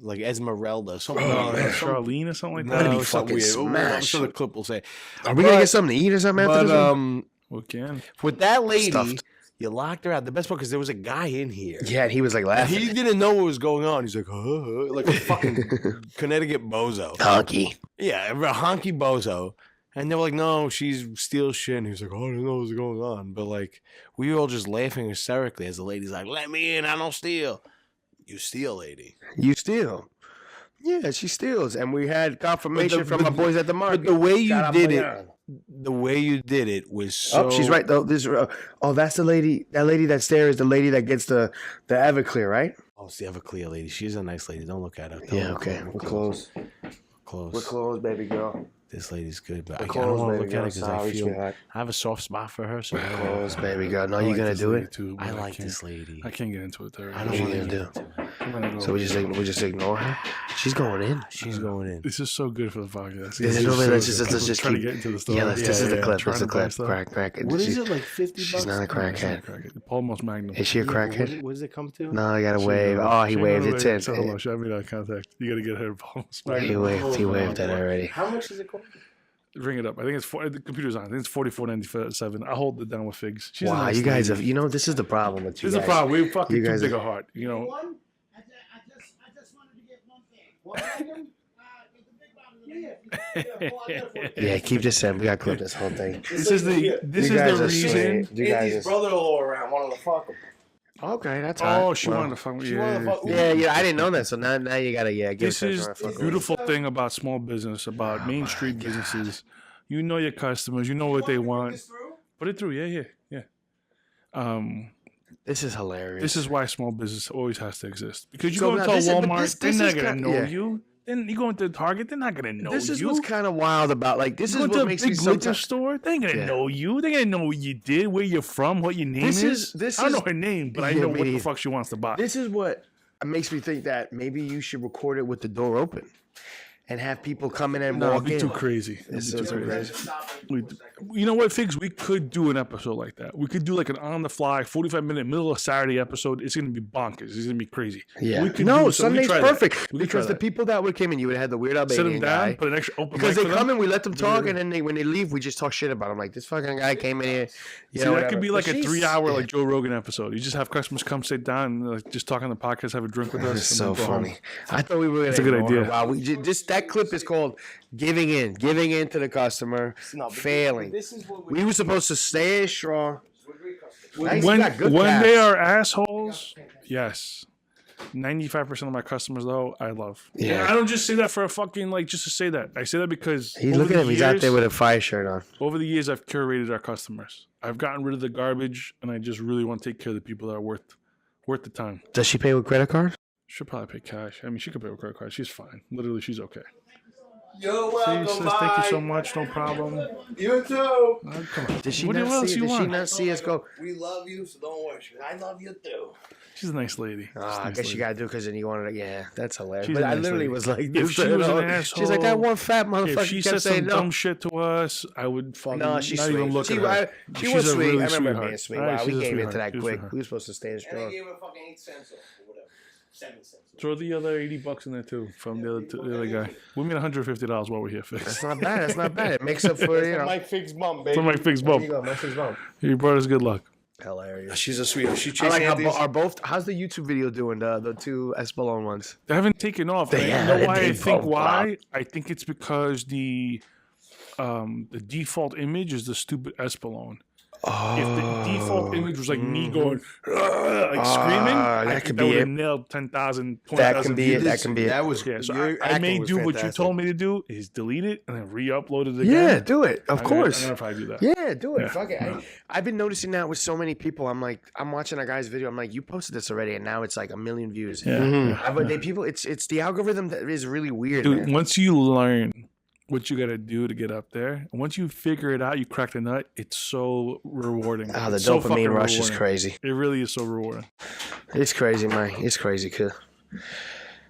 like Esmeralda, something. Charlene or something like that. That'd be fucking smash. I'm sure the clip will say. Are we gonna get something to eat or something after this? We can. With that lady. You locked her out. The best part, because there was a guy in here. Yeah, and he was like laughing. He didn't know what was going on. He's like, like a fucking Connecticut bozo. Honky. Yeah, a honky bozo. And they were like, no, she steals shit. And he was like, oh, I don't know what's going on. But like, we were all just laughing hysterically as the lady's like, let me in. I don't steal. You steal, lady. You steal. Yeah, she steals. And we had confirmation from our boys at the market. But the way you did it was so... Oh, she's right, though. That's the lady. That lady that's there is the lady that gets the Everclear, right? Oh, it's the Everclear lady. She's a nice lady. Don't look at her. Okay. We're close. We're close, baby girl. This lady's good, but I don't want to look at her because I have a soft spot for her. So close, baby girl. No, you're gonna do it. Too, I like this lady. I can't get into it. I don't want to do. So we just ignore her. She's going in. She's going in. This is so good for the podcast. Let's just try to get into the story. Yeah, this is the clip. That's the clip. Crack. What is it, like $50? She's not a crackhead. Paul Most Magnum. Is she a crackhead? What does it come to? No, I gotta wave. Oh, he waved it in. Hold on, show me that contact. You gotta get her Paul Most Magnum. He waved that already. How much is it called? Ring it up. I think it's the computer's on. I think it's $44.97. I hold it down with Figs. She's wow, nice you guys have. You know, this is the problem with you. This is the problem. We fucking too big a heart. You know. I just wanted to get one thing. One item. The big bottle. Yeah, keep this in. We got to clip this whole thing. This is the reason. You guys' brother-in-law around wanted to fuck him. Okay, that's hot. Oh, she wanted to fuck me. Yeah. I didn't know that. So now you gotta give This is the beautiful thing about small business, about Main Street businesses. You know your customers. You know what they want. Put it through. Yeah. This is hilarious. This is why small business always has to exist. Because you go into Walmart, they're not gonna know you. Then you go into Target, they're not gonna know you. This is what's kind of wild about this is what makes me so store. They ain't gonna know you. They gonna know what you did, where you're from, what your name is. I don't know her name, but I know what the fuck she wants to buy. This is what makes me think that maybe you should record it with the door open. and have people come in and No, walk it'd be in. too crazy. It's It'd be so too crazy. You know what, Figs? We could do an episode like that. We could do like an on-the-fly, 45-minute, middle of Saturday episode. It's going to be bonkers. It's going to be crazy. Yeah. We could No, do, so we Sunday's try that. perfect We could try because the that. people that would came in, you would have the Weird Sit Albanian them down, guy. put an extra open Because mic they for come them. in, we let them talk, and then when they leave, we just talk shit about them. Like, this fucking guy came in here. See, that could be like a 3-hour like Joe Rogan episode. You just have customers come sit down and like, just talk on the podcast, have a drink with us. It's and so then go home. funny. I thought we were. That's a good idea. Wow, that clip is called "Giving In." Giving in to the customer, failing. We were supposed to stay strong. When they are assholes, yes. 95% of my customers, though, I love. Yeah. And I don't just say that for a fucking, like, just to say that. I say that because He's looking at him. He's out there with a fire shirt on. Over the years, I've curated our customers. I've gotten rid of the garbage, and I just really want to take care of the people that are worth the time. Does she pay with credit card? She'll probably pay cash. I mean, she could pay with credit card. She's fine. Literally, she's okay. You're See, welcome. sis, thank you so much. No problem. You too. Oh, come on. Did she What not else see? you Did she want? not see us go? We love you, so don't worry. I love you too. She's a nice lady. She's a I nice guess you lady. gotta do because then you wanted to. Yeah, that's hilarious. She's But a I nice literally lady. was like, If this, she was an she's like that one fat motherfucker. If she kept said some saying no. dumb shit to us, I would fucking No, she's not sweet. even look She, at her. she She's was a sweet. really I remember sweetheart. being sweet. All right, Wow, we she's a came into sweetheart. that She's a quick. sweetheart. We were supposed to stay And I strong. gave her fucking 8 cents off or whatever. 7 cents. Throw the other $80 in there too from the other guy. We made $150 while we're here, Fix. That's not bad. That's not bad. It makes up for you know. Mike Fix bump, baby. For my Fix There bump. you go. My fixed bump. You brought us good luck. Hilarious. She's a sweetheart. She I chased like how Anthony's. are both. How's the YouTube video doing? The two Espelon ones. They haven't taken off. They You know haven't. why? They I think both why? I think it's because the default image is the stupid Espelon. If the default image was like me going like screaming, I that think could that be would it. have nailed 10,000, That 20,000 can be it. views. That can be it. That was Yeah, so your I may acting was do what you fantastic. told me to do is delete it and then re-upload it again. Yeah, do it. Of course. I'm gonna probably do that. Yeah, do it. Yeah. Fuck it. I've been noticing that with so many people. I'm like, I'm watching a guy's video. I'm like, you posted this already, and now it's like 1 million views. Yeah. But people, it's the algorithm that is really weird. Dude, man. once you learn what you got to do to get up there, and once you figure it out, you crack the nut, it's so rewarding. Oh, the It's so fucking dopamine rush is rewarding. crazy. It really is so rewarding. It's crazy, man. It's crazy, kid.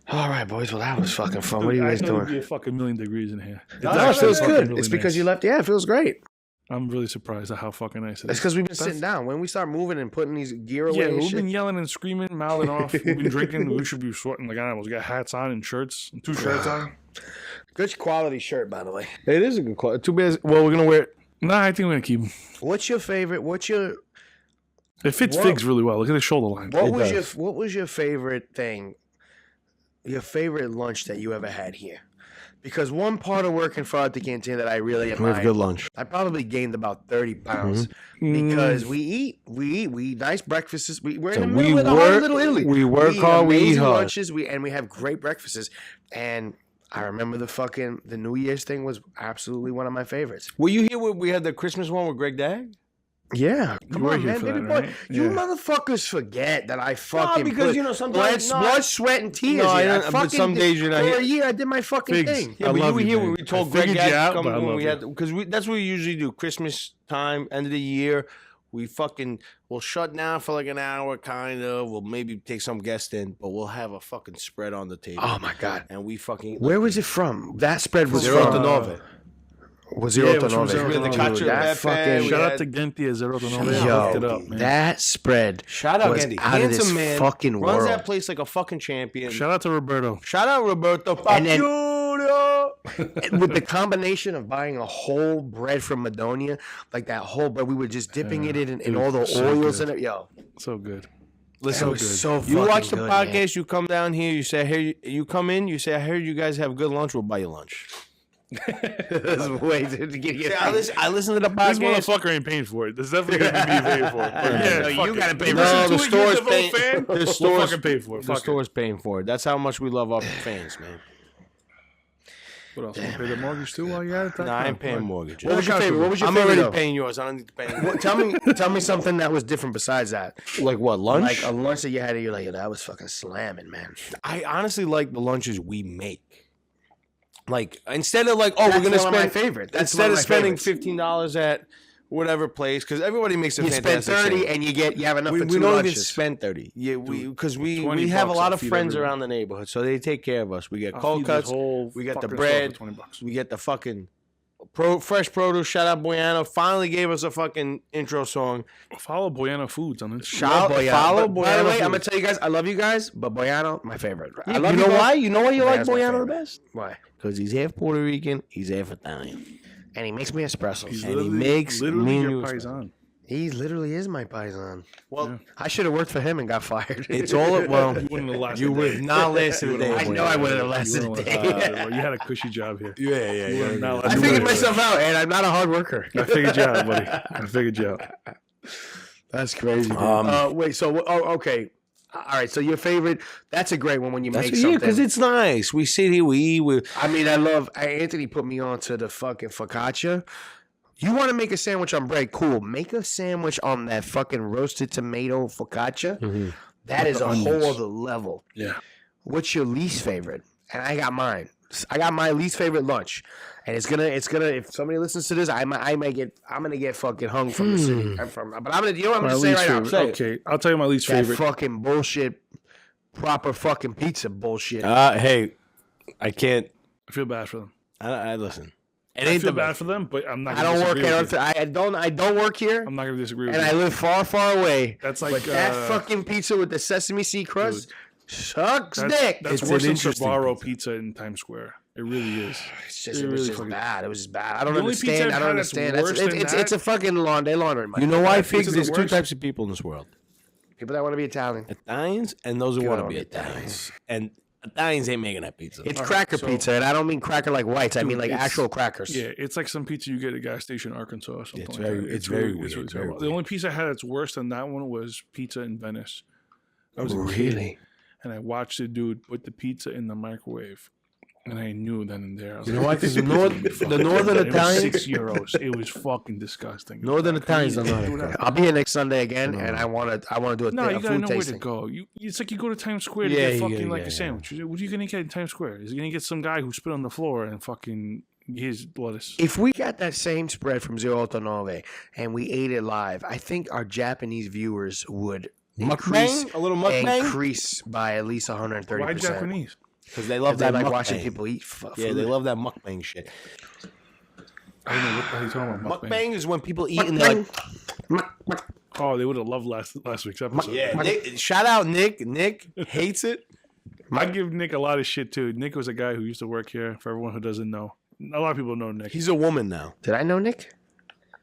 All right, boys. Well, that was fucking fun. What are you guys I thought it'd doing? be a fucking million degrees in here. No, it feels fucking good. really It's because nice. you left. Yeah, it feels great. I'm really surprised at how fucking nice it It's is. because we've been sitting down. When we start moving and putting these gear away Yeah, and we've shit, been yelling and screaming, mouthing off. We've been drinking. We should be sweating like animals. We got hats on and shirts, and 2 shirts on. good quality shirt, by the way. It is a good quality. Too bad. Well, we're gonna wear it. Nah, I think we're gonna keep them. What's your favorite? It fits What- Figs really well. Look at the shoulder line. What was your favorite thing? Your favorite lunch that you ever had here? Because one part of working for Arthur Cantina that I really We admire. have good lunch. I probably gained about 30 pounds because we eat nice breakfasts. We're in the middle of the heart of Little Italy. We work eat hard, we eat amazing hard. lunches, and we have great breakfasts. And I remember the New Year's thing was absolutely one of my favorites. Were you here when we had the Christmas one with Greg Dag? Yeah, come were on, here man, for baby that, boy. right? You yeah. motherfuckers forget that I fucking because, put you know, sometimes- blood, sweat, and tears. No, I in. don't- but fucking some days you're not for here. a year. I did my fucking Figs. thing. Yeah, I but you love were you, here man. when we told I Greg figured Dag you out, to come but I when love we you. had because that's what we usually do. Christmas time, end of the year, we'll shut down for like an hour, kind of. We'll maybe take some guests in, but we'll have a fucking spread on the table. Oh my god, And we fucking where was it from? That spread was Zero from to Nove. Was Yeah, Zero it to was from Nove. Zero to We had the Nove. cacio That pepe, fucking we Shout had- out to Genti at Zero to Nove. I yo, hooked it up, man. that spread Shout out was Andy. out of this Handsome man. fucking Runs world. that place like a fucking champion. Shout out to Roberto. Shout out Roberto. And then- Facundo. With the combination of buying a whole bread from Madonia, like that whole bread, we were just dipping it in dude, all the so oils good. in it. Yo, So good. Listen, that was so you watch the fucking good, podcast, you come down here, you say, "Hey, you come in, you say, I heard you guys have good lunch. We'll buy you lunch." That's way to get See, I listen to the This podcast. motherfucker ain't paying for it. This definitely gonna be me paying for it. But yeah, No, fuck you it. gotta pay You for it. listen No, to the it, store's you're paying. fan, The we'll store's fucking pay for it. The Fuck it. store's paying for it. That's how much we love our fans, man. What else? Wanna pay the mortgage too while you're at it? Nah, I ain't paying mortgages. What was your favorite? What was your I'm favorite? already though? paying yours. I don't need to pay. Well, tell me something that was different besides that. Like what? Lunch? Like a lunch that you had, and you're like, yo, that was fucking slamming, man. I honestly like the lunches we make. Like instead of like, oh, That's we're gonna one of my spend favorite. That's instead one of of my spending favorites. $15 at whatever place, because everybody makes a You spend fantastic 30 sandwich. and you have enough We for 2 don't even lunches. spend 30. Yeah, because we 20 have a bucks, lot I'll of feed friends everyone. around the neighborhood, so they take care of us. We get I'll cold feed this cuts, whole we get the fucking bread, store for $20. we get the fucking fresh produce. Shout out Boyano. Finally gave us a fucking intro song. Follow Boyano Foods on Instagram. Shout Boyano. follow But by the Boyano way, I'm gonna Foods. tell you guys, I love you guys, but Boyano, my favorite. I You love know both. why? You know why you like Boyano's my Boyano the favorite. best? Why? Because he's half Puerto Rican, he's half Italian. And he makes me espressos. He's And he literally- makes literally me your and you paisan. He literally is my paisan. Well, Yeah. I should have worked for him and got fired. it's all well. You wouldn't have lasted. You a would day. not last a day. I know I wouldn't have lasted a You day. wouldn't have lasted. You had a cushy job here. Yeah. You wouldn't have I lasted figured a day. myself out, and I'm not a hard worker. I figured you out, buddy. I figured you out. That's crazy. Dude. Wait, so okay. All right, so your favorite? That's a great one when you That's make yeah, something. because it's nice. We sit here, we eat. I mean, Anthony put me on to the fucking focaccia. You want to make a sandwich on bread? Cool. Make a sandwich on that fucking roasted tomato focaccia. That is the a onions. whole other level. Yeah. What's your least favorite? And I got mine. I got my least favorite lunch. And it's gonna. If somebody listens to this, I'm gonna get fucking hung from the city. But I'm gonna. You know what I'm My gonna say least right now? favorite. Say it. Okay, I'll tell you my least That favorite. fucking bullshit. Proper fucking pizza bullshit. Hey, I can't. I feel bad for them. I listen. It I ain't feel the bad best. for them, but I'm not. I Gonna don't work disagree with you. at. I don't work here, I'm not gonna disagree with and you. I live far, far away. That's like But that fucking pizza with the sesame seed crust sucks dick. That's It's worse an than interesting Sbarro pizza in Times Square. It really is. It was just fucking- bad. It was just bad. I don't The only pizza understand. I've I don't had that's understand. worse than It's that- a fucking laundry. You know why, That Figs? pizza's There's the two worst. types of people in this world: People that want to be Italian. Italians and those who People want to that be wanna be Italians. And Italians ain't making that pizza. It's cracker so- pizza, and I don't mean cracker like whites. I Dude, mean like it's- actual crackers. Yeah, it's like some pizza you get at a gas station in Arkansas or something. It's like very- that. it's very really- weird, very terrible. The weird. only pizza I had that's worse than that one was pizza in Venice. I was a kid, Really? and I watched the dude put the pizza in the microwave, and I knew then and there. I was You know like, why? 'Cause this the is North- gonna be the fucking Northern terrible. It was Italians- €6. It was fucking disgusting. Northern Italians don't know how to Do that. cook. I'll be here next Sunday again, and I want to do a, No, a you gotta food know where to tasting. go. It's like you go to Times Square to Yeah, get you fucking gotta- like yeah, a sandwich. What are you gonna get in Times Square? Is you gonna get some guy who spit on the floor and fucking his lettuce? If we got that same spread from 0809 and we ate it live, I think our Japanese viewers would increase, Mukbang? A little mukbang? increase by at least 130%. Why Japanese? Because they love They that like mukbang. watching people eat Yeah, food. they love that mukbang shit. I don't know what the hell you talking about. Mukbang is when people eat and they're like, Oh, they would have loved last week's episode. yeah. Nick, shout out Nick. Nick hates it. I give Nick a lot of shit too. Nick was a guy who used to work here. For everyone who doesn't know, a lot of people know Nick. He's a woman now. Did I know Nick?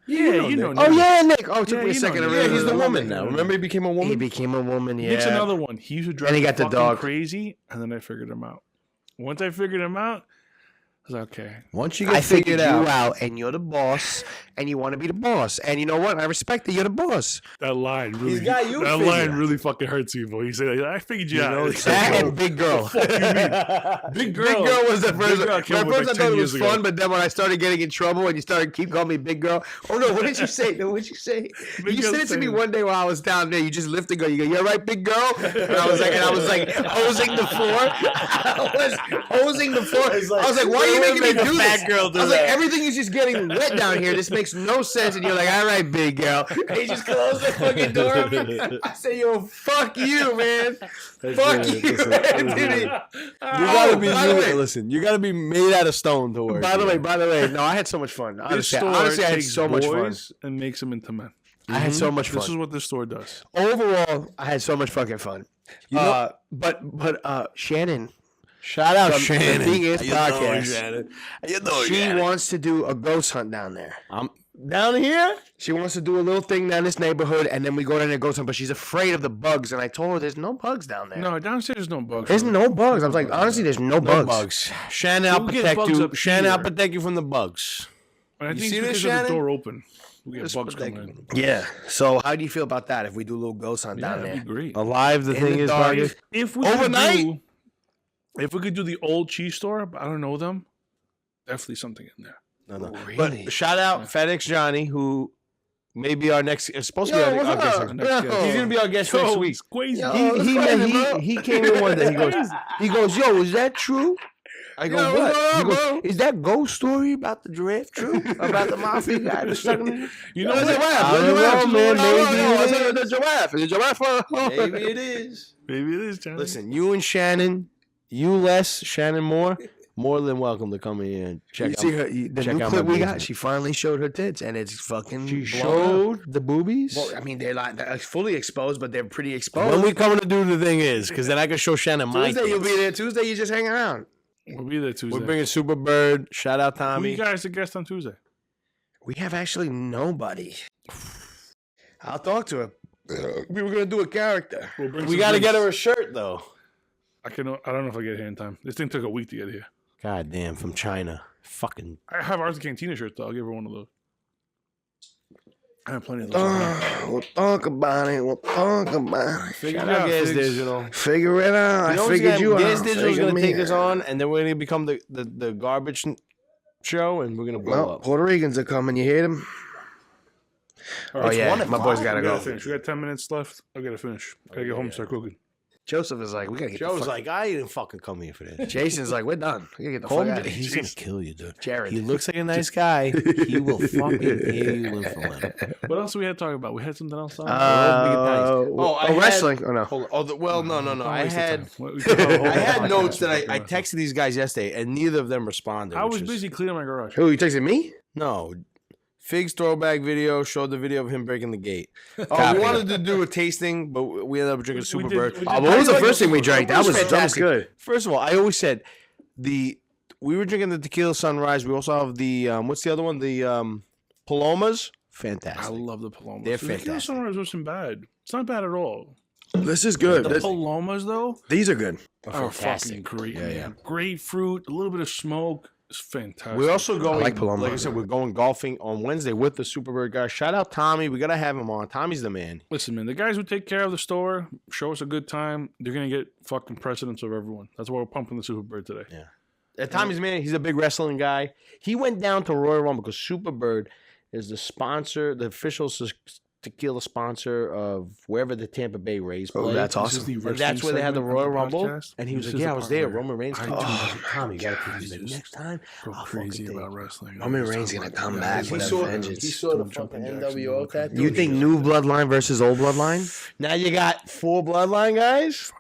yeah, you know Nick. Oh yeah, Nick. Oh, it took Yeah, me a you know second. Nick. to Yeah, realize he's the it was woman now. Remember, he became a He woman. became a woman. Yeah. Nick's another one. He used to drive he me got the fucking dog. crazy, and then I figured him out. Once I figured him out, I was like, okay. Once you I get figured figured you out, out, and you're the boss, and you want to be the boss. And you know what? I respect that you're the boss. That line really, He's got you that figured line out. really fucking hurts people. He said, "I figured you out." It's That like, and Big Girl. fuck you mean? Big girl. Big Girl was the Big first. Girl At came up with first, like I thought 10 it was years ago. fun, but then when I started getting in trouble and you started keep calling me Big Girl, oh no, what did you say? No, what did you say? Big You Girl said it to me saying- one day while I was down there. You just lifted go. You go, "You're right, Big Girl." And I was like, hosing the floor. I was hosing the floor. I was like, why are you making me do this? I was like, everything is just getting wet down here. This makes no sense. And you're like, "All right, Big Girl." And you just closed the fucking door. I say, "Yo, fuck you, man. Fuck you, Anthony." you gotta be by the way- listen. You gotta be made out of stone to work. By the here. way, no, I had so much fun. This Honestly, store I had takes so much fun. boys and makes them into men. I had so much This is fun. what this store does. Overall, I had so much fucking fun. But Shannon, Shout out from Shannon. the Thing Is How you doing, podcast. Shannon? How you doing, she Shannon? wants to do a ghost hunt down there. I'm down here. She wants to do a little thing down this neighborhood, and then we go down there and ghost hunt. But she's afraid of the bugs, and I told her there's no bugs down there. No, downstairs there's no bugs. There's no bugs. I was like, honestly, there's no No bugs. bugs. Shannon, I'll We'll get protect bugs you. up Shannon, I'll here. protect you from the bugs. And I You think see it's this, because of the Shannon? door open. We get Just bugs protect coming in. Yeah. So how do you feel about that if we do a little ghost hunt Yeah, down that'd there? be great. Alive, the In thing the is, dark. podcast. If we Overnight? if we could do the old cheese store, but I don't know them. Definitely something in there. No. Really? But shout out FedEx Johnny, who may be our next. Is supposed to be Yo, our what's guest. up? next guest. He's gonna be our guest next week. It's crazy. Yo, He what's crazy, bro? he came in one day. He goes, yo, is that true? I go, what? He goes, is that ghost story about the giraffe true? About the mafia guy that's stuck in the... You know what? The giraffe. The giraffe. Maybe it is. Maybe it is, Johnny. Listen, you and Shannon, you less, Shannon more than welcome to come in here and check out. You see her, the new clip we got, she finally showed her tits, and it's fucking... She showed the boobies? Well, I mean, they're fully exposed, but they're pretty exposed. When we coming to do the thing is, because then I can show Shannon my Tuesday, you'll be there. Tuesday, you just hang around. We'll be there Tuesday. We're bringing Superbird. Shout out Who Tommy. you guys a guest on Tuesday? We have actually nobody. I'll talk to her. We were going to do a character. We got to get her a shirt, though. I don't know if I get here in time. This thing took a week to get here. God damn, from China. Fucking. I have Arthur Cantina shirts, though. I'll give her one of those. I have plenty of those. We'll talk about it. Shout out Gas Digital. Figure it out. I figured you out. Gas Digital's going to take us on, and then we're going to become the garbage show, and we're going to blow up. Puerto Ricans are coming. You hear them? Right, yeah, my boy's got to go. Finish. We got 10 minutes left. I got to finish. I got to get home and start cooking. Joseph is like, we got to get Joe's like, I didn't fucking come here for this. Jason's like, we're done. We got to get the fuck out of here. He's going to kill you, dude. Jared. He looks like a nice guy. He will fucking pay you in for him. What else do we had to talk about? We had something else on? Wrestling? Oh, no. No. I had notes that I texted these guys yesterday, and neither of them responded. I was busy cleaning my garage. Who, you texted me? No. Fig's throwback video showed the video of him breaking the gate. We wanted to do a tasting, but we ended up drinking Superbird. What was the first thing we drank? That was good. First of all, I always said we were drinking the Tequila Sunrise. We also have the what's the other one? The Palomas. Fantastic. I love the Palomas. They're The Tequila fantastic. Sunrise wasn't bad. It's not bad at all. This is good. The Palomas, though, These are good. are fucking great. Yeah. Grapefruit, a little bit of smoke. It's fantastic. We're also going, like Paloma. like I said, we're going golfing on Wednesday with the Superbird guys. Shout out Tommy. We got to have him on. Tommy's the man. Listen, man, the guys who take care of the store, show us a good time, they're going to get fucking precedence of everyone. That's why we're pumping the Superbird today. Yeah. Tommy's the man. He's a big wrestling guy. He went down to Royal Rumble because Superbird is the sponsor, the official tequila sponsor of wherever the Tampa Bay Rays play. Oh, that's awesome. And that's where they had the Royal Rumble. Podcast. And he was This like, is yeah, the I was part there. where Roman Reigns. Tommy, you got to Jesus. do next time. Go crazy about wrestling. Roman Reigns going to come back He with a saw vengeance. the fucking NWO tattoo. You think new bloodline versus old bloodline? Now you got 4 bloodline guys.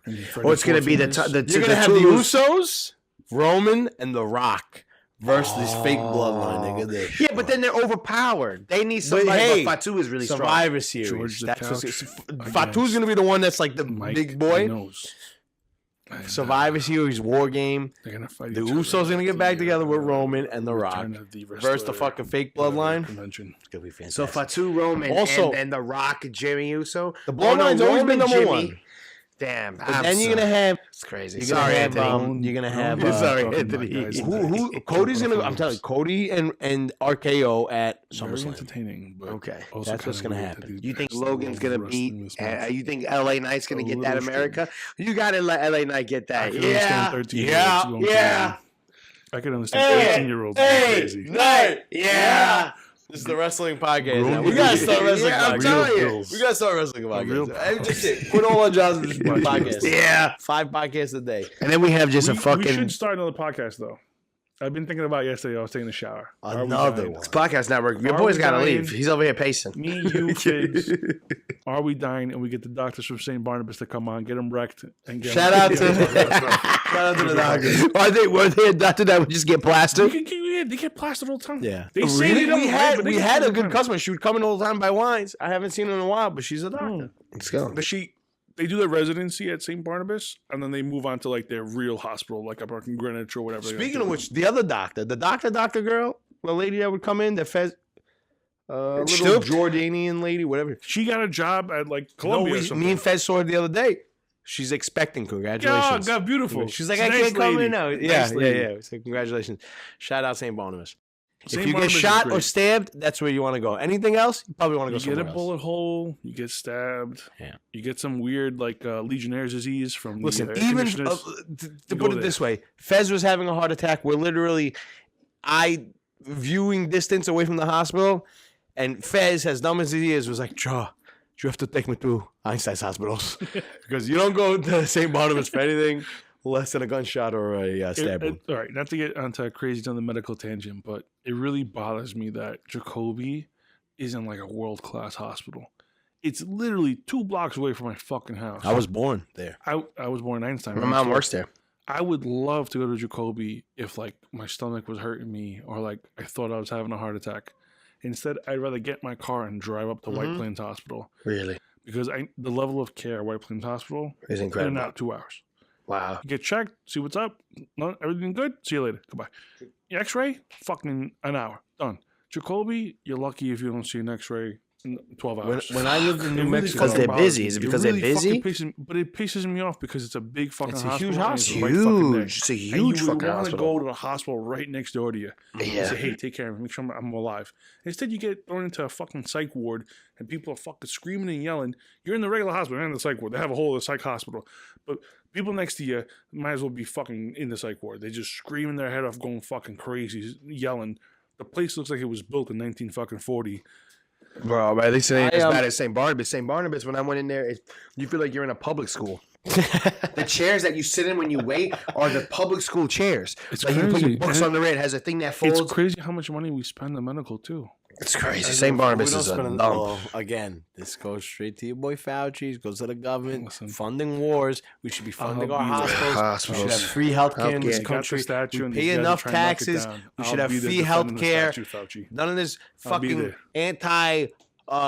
Or it's going to be the You're going to have the Usos, Roman, and The Rock versus this fake bloodline. Yeah, but then they're overpowered. They need somebody. But Fatu is really strong. Survivor Series. George the That's Couch Fatu's going to be the one that's like the Mike big boy. knows. And, Survivor Series War Game. they're gonna fight The each other Usos going to get back together with Roman and The Rock Return of the versus the Wrestler fucking fake bloodline. convention. It's going to be fantastic. So Fatu, Roman, Also- and The Rock, Jimmy Uso. The bloodline's always been number one. Damn. But then you're going to have... It's crazy. You're Sorry, gonna have, Anthony. you're going to have... Sorry, Talking about Anthony. guys Who Cody's gonna go. I'm telling you, Cody and RKO at Very SummerSlam. entertaining, but Okay. also That's what's kinda gonna weird that happen. these You think bastards Logan's love gonna wrestling beat? this much. You think LA Knight's gonna A get that little America? You gotta let LA Knight get I that. can understand 13-year-olds going crazy. I can understand 18-year-olds going crazy. Night, yeah. This is the wrestling podcast. Now. We gotta start wrestling. Yeah, I'm podcast. telling you. Bills. We gotta start wrestling Real- podcast. Hey, just it. Put all our jobs in this podcast. Yeah. 5 podcasts a day. And then we have just We a fucking should start another podcast, though. I've been thinking about yesterday. I was taking a shower. Are we Another dying? one. podcast network. Your Are boy's we gotta dying? leave. He's over here pacing. Me, you, kids. Are we dying? And we get the doctors from St. Barnabas to come on, get them wrecked, and get Shout out to the doctors. Were they a doctor that would just get plastered? They get plastered all the time. Yeah. They say they don't, but they we get had plastered a all the good time. customer. She would come in all the time by wines. I haven't seen her in a while, but she's a doctor. Let's go. But they do their residency at St. Barnabas, and then they move on to like their real hospital, like up in Greenwich or whatever. Speaking of which, the other doctor, the doctor girl, the lady that would come in, the Fez, little Still? Jordanian lady, whatever. she got a job at like No, Columbia. or something. me and Fez saw her the other day. She's expecting. Congratulations. God, beautiful. She's like, She's I a nice can't come lady. in now. Nice Yeah. lady. So congratulations. Shout out St. Barnabas. St. If you Barnabas get is shot or great. stabbed, that's where you want to go. Anything else, you probably want to go You get a somewhere else. bullet hole, you get stabbed. Yeah. You get some weird like Legionnaire's disease from Listen, the air even conditioners. to go put it there. this way, Fez was having a heart attack. We're literally viewing distance away from the hospital, and Fez, as dumb as he is, was like, "Joe, you have to take me to Einstein's hospitals because you don't go to St. Barnabas for anything." less than a gunshot or a stab wound. All right, not to get onto a crazy on the medical tangent, but it really bothers me that Jacoby isn't like a world-class hospital. It's literally 2 blocks away from my fucking house. I was born there. I was born in Einstein. My mom works there. I would love to go to Jacoby if like my stomach was hurting me or like I thought I was having a heart attack. Instead, I'd rather get my car and drive up to White Plains Hospital. Really? Because the level of care at White Plains Hospital is incredible. In and out 2 hours. Wow. You get checked, see what's up. No, everything good? See you later. Goodbye. Your X-ray? Fucking an hour. Done. Jacoby, you're lucky if you don't see an X-ray in 12 hours. When I lived in New Mexico, because they're busy. Is it because they're busy? But it pisses me off because it's a big fucking hospital. It's a huge hospital. Huge. It's a huge fucking hospital. You want to go to the hospital right next door to you. Yeah. Say, hey, take care of me. Make sure I'm alive. Instead, you get thrown into a fucking psych ward and people are fucking screaming and yelling. You're in the regular hospital, you're in the psych ward. They have a whole other psych hospital. But people next to you might as well be fucking in the psych ward. They just screaming their head off, going fucking crazy, yelling. The place looks like it was built in 1940. Bro, at least it ain't as bad as St. Barnabas. St. Barnabas, when I went in there, you feel like you're in a public school. The chairs that you sit in when you wait are the public school chairs. It's like crazy. You put your books on the red. It has a thing that folds. It's crazy how much money we spend on medical, too. It's crazy. St. Barnabas is a dump. Again, this goes straight to your boy Fauci. It goes to the government. Funding wars. We should be funding our hospitals. We should have free healthcare in this country. We pay enough taxes. We should have free healthcare. None of this fucking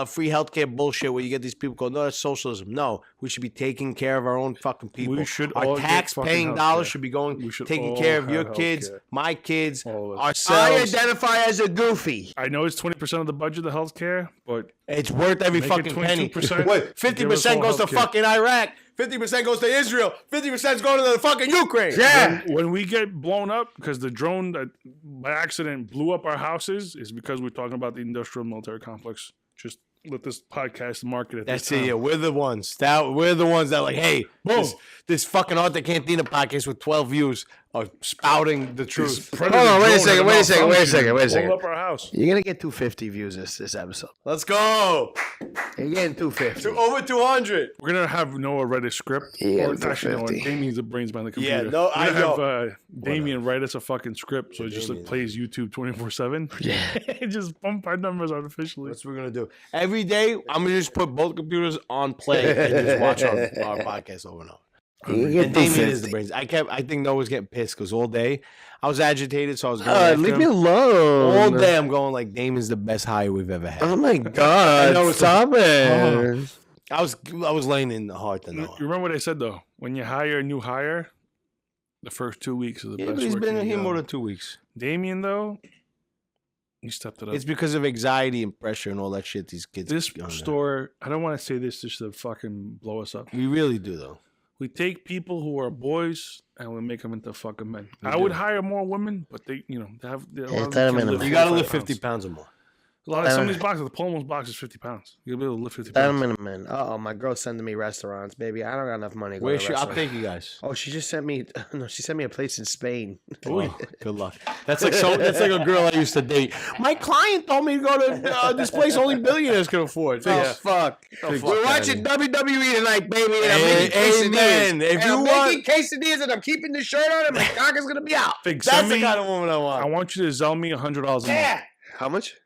free healthcare bullshit where you get these people go, no, that's socialism. No, we should be taking care of our own fucking people. We should our all tax-paying dollars should be going taking care of your kids, my kids, ourselves. I identify as a goofy. I know it's 20% of the budget of healthcare, but it's worth every fucking penny. What? 50% goes to fucking Iraq. 50% goes to Israel. 50% is going to the fucking Ukraine. Yeah. When we get blown up because the drone that by accident blew up our houses is because we're talking about the industrial military complex. Just let this podcast market it. That's it. Yeah, we're the ones. We're the ones that like, hey, boom, this fucking Arthur Cantina podcast with 12 views are spouting the truth. Hold on, wait a second. Blow up our house. You're gonna get 250 views this episode. Let's go. You're getting 250. Over 200. We're gonna have Noah write a script. Yeah, actually, no, Damien's the brains behind the computer. Yeah, no, I have Damien write us a fucking script, so it just plays YouTube 24/7. Yeah, it just pump our numbers artificially. That's what we're gonna do. Every day, I'm gonna just put both computers on play and just watch our podcast over and over. And Damien is the brains. I think Noah's getting pissed because all day I was agitated, so I was going. Leave me alone. All day I'm going like Damien's the best hire we've ever had. Oh my god! Stop it. I was laying in the heart to Noah. You remember what I said though? When you hire a new hire, the first 2 weeks is the best. But he's been here more than 2 weeks. Damien though, he stepped it up. It's because of anxiety and pressure and all that shit. These kids. This store, I don't want to say this just to fucking blow us up. We really do though. We take people who are boys and we make them into fucking men. I would hire more women, but they have. You gotta lift 50 pounds or more. A lot of some of these boxes, the Polo's box is 50 pounds. You'll be able to lift 50 pounds. Man. Oh, my girl's sending me restaurants, baby. I don't got enough money. I'll take you guys. Oh, she just sent me. No, she sent me a place in Spain. Oh, good luck. That's like a girl I used to date. My client told me to go to this place only billionaires can afford. Fuck. We're watching WWE tonight, baby. And I'm making quesadillas. I'm making quesadillas and I'm keeping the shirt on and my cock is gonna be out. That's the kind of woman I want. I want you to Zell me $100 a month. Yeah. How much?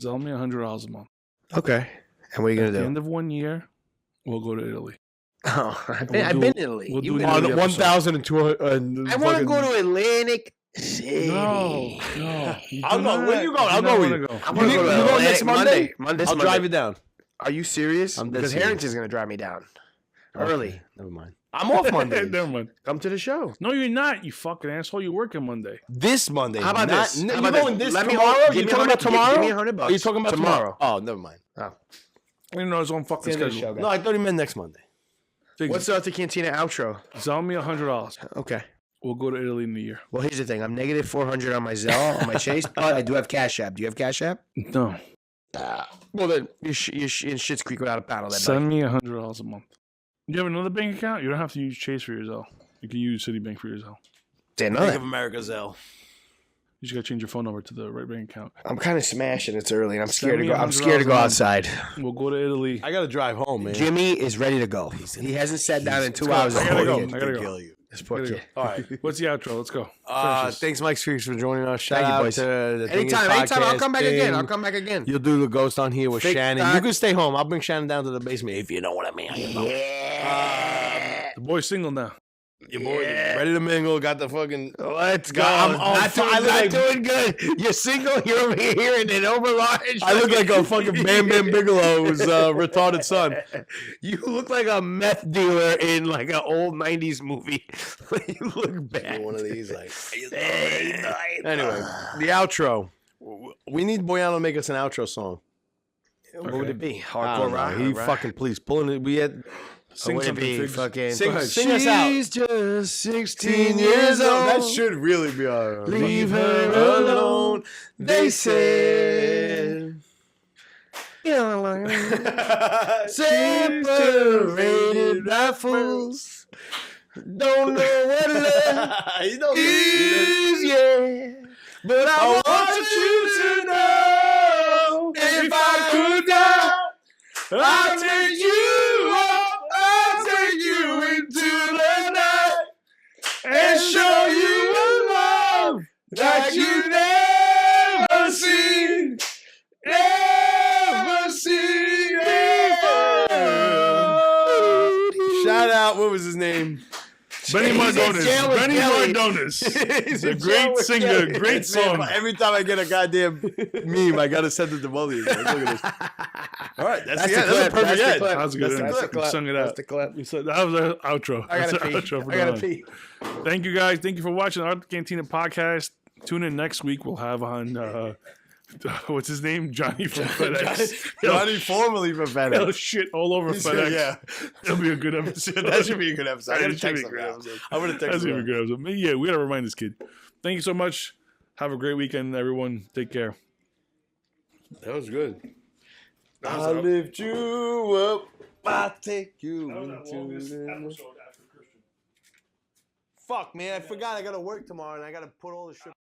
Zell me $100 a month. Okay. And what are you gonna do? At the end of 1 year, we'll go to Italy. Oh, I've been in Italy. We'll do 1,200. I want to go to Atlantic City. No. I'll go. Where you going? I'll go with you. I'm gonna go to Atlantic next Monday. I'll drive you down. Are you serious? Because Harrington's gonna drive me down early. Never mind. I'm off Monday. Never mind. Come to the show. No, you're not. You fucking asshole. You're working Monday. This Monday. How about this? You're going this tomorrow? You're talking about tomorrow? Give me $100. Are you talking about tomorrow? Oh, never mind. Oh. I didn't know his own fucking schedule. No, I thought he meant next Monday. What's the Arthur Cantina outro? Zell me $100. Okay. We'll go to Italy in a year. Well, here's the thing. I'm negative 400 on my Zelle, on my Chase, but I do have Cash App. Do you have Cash App? No. Well, then you're in Schitt's Creek without a paddle. Send me $100 a month. You have another bank account? You don't have to use Chase for your Zelle. You can use Citibank for your Zelle. Didn't know Bank that. of America Zelle. You just got to change your phone number to the right bank account. I'm kind of smashing. It's early, and I'm scared to go. I'm scared to go outside. We'll go to Italy. I got to drive home, man. Jimmy is ready to go. He hasn't sat down in 2 hours. I gotta go. I gotta go. This poor Gotta kid. go. All right. What's the outro? Let's go. Finish this. Thanks, Mike Speaks, for joining us. Shout Thank you, out boys. to the Anytime, I'll come back again. I'll come back again. You'll do the ghost on here with Fake Shannon. fact. You can stay home. I'll bring Shannon down to the basement if you know what I mean. The boy's single now. Your boy ready to mingle. Got the fucking. Let's go. I'm not doing good. You're single. You're over here in an overlarge. I look like a fucking Bam Bam Bigelow's retarded son. You look like a meth dealer in like an old 90s movie. You look bad. One of these, like. Anyway, the outro. We need Boyano to make us an outro song. What would it be? I Hardcore don't know. rock? He rock? fucking please pulling it. We had. Sing Would it something. be Figs. fucking Sing us She's out. just 16 years old. That should really be our. Leave her alone, they said. Separated rifles. Don't know what love is, yeah. But I want you to know, if I could die, I'll take you up, I'll take you into the night, and show you a love that you never seen before. Shout out, what was his name? Benny Mardones. Benny Mardones. He's a great singer, great song. Every time I get a goddamn meme, I gotta send it to both of you guys. Look at this. All right, that's the end. That's a perfect end. That was good. That's the clip. You sung it out. That's the clip. You said, that was our outro. I That's gotta our pee. outro for I gotta now. pee. Thank you guys. Thank you for watching the Arthur Cantina podcast. Tune in next week. We'll have on what's his name? Johnny from FedEx. Johnny formerly from Hell FedEx. shit all over FedEx. Yeah. It'll be a good episode. That should be a good episode. I That gotta should be text a him great now. episode. I'm gonna text That's him. gonna be a good episode. Yeah, we gotta remind this kid. Thank you so much. Have a great weekend, everyone. Take care. That was good. That was I our- lift you up. I take you that was our into longest the... episode after Christian. Fuck, man. I forgot I gotta work tomorrow and I gotta put all the shit...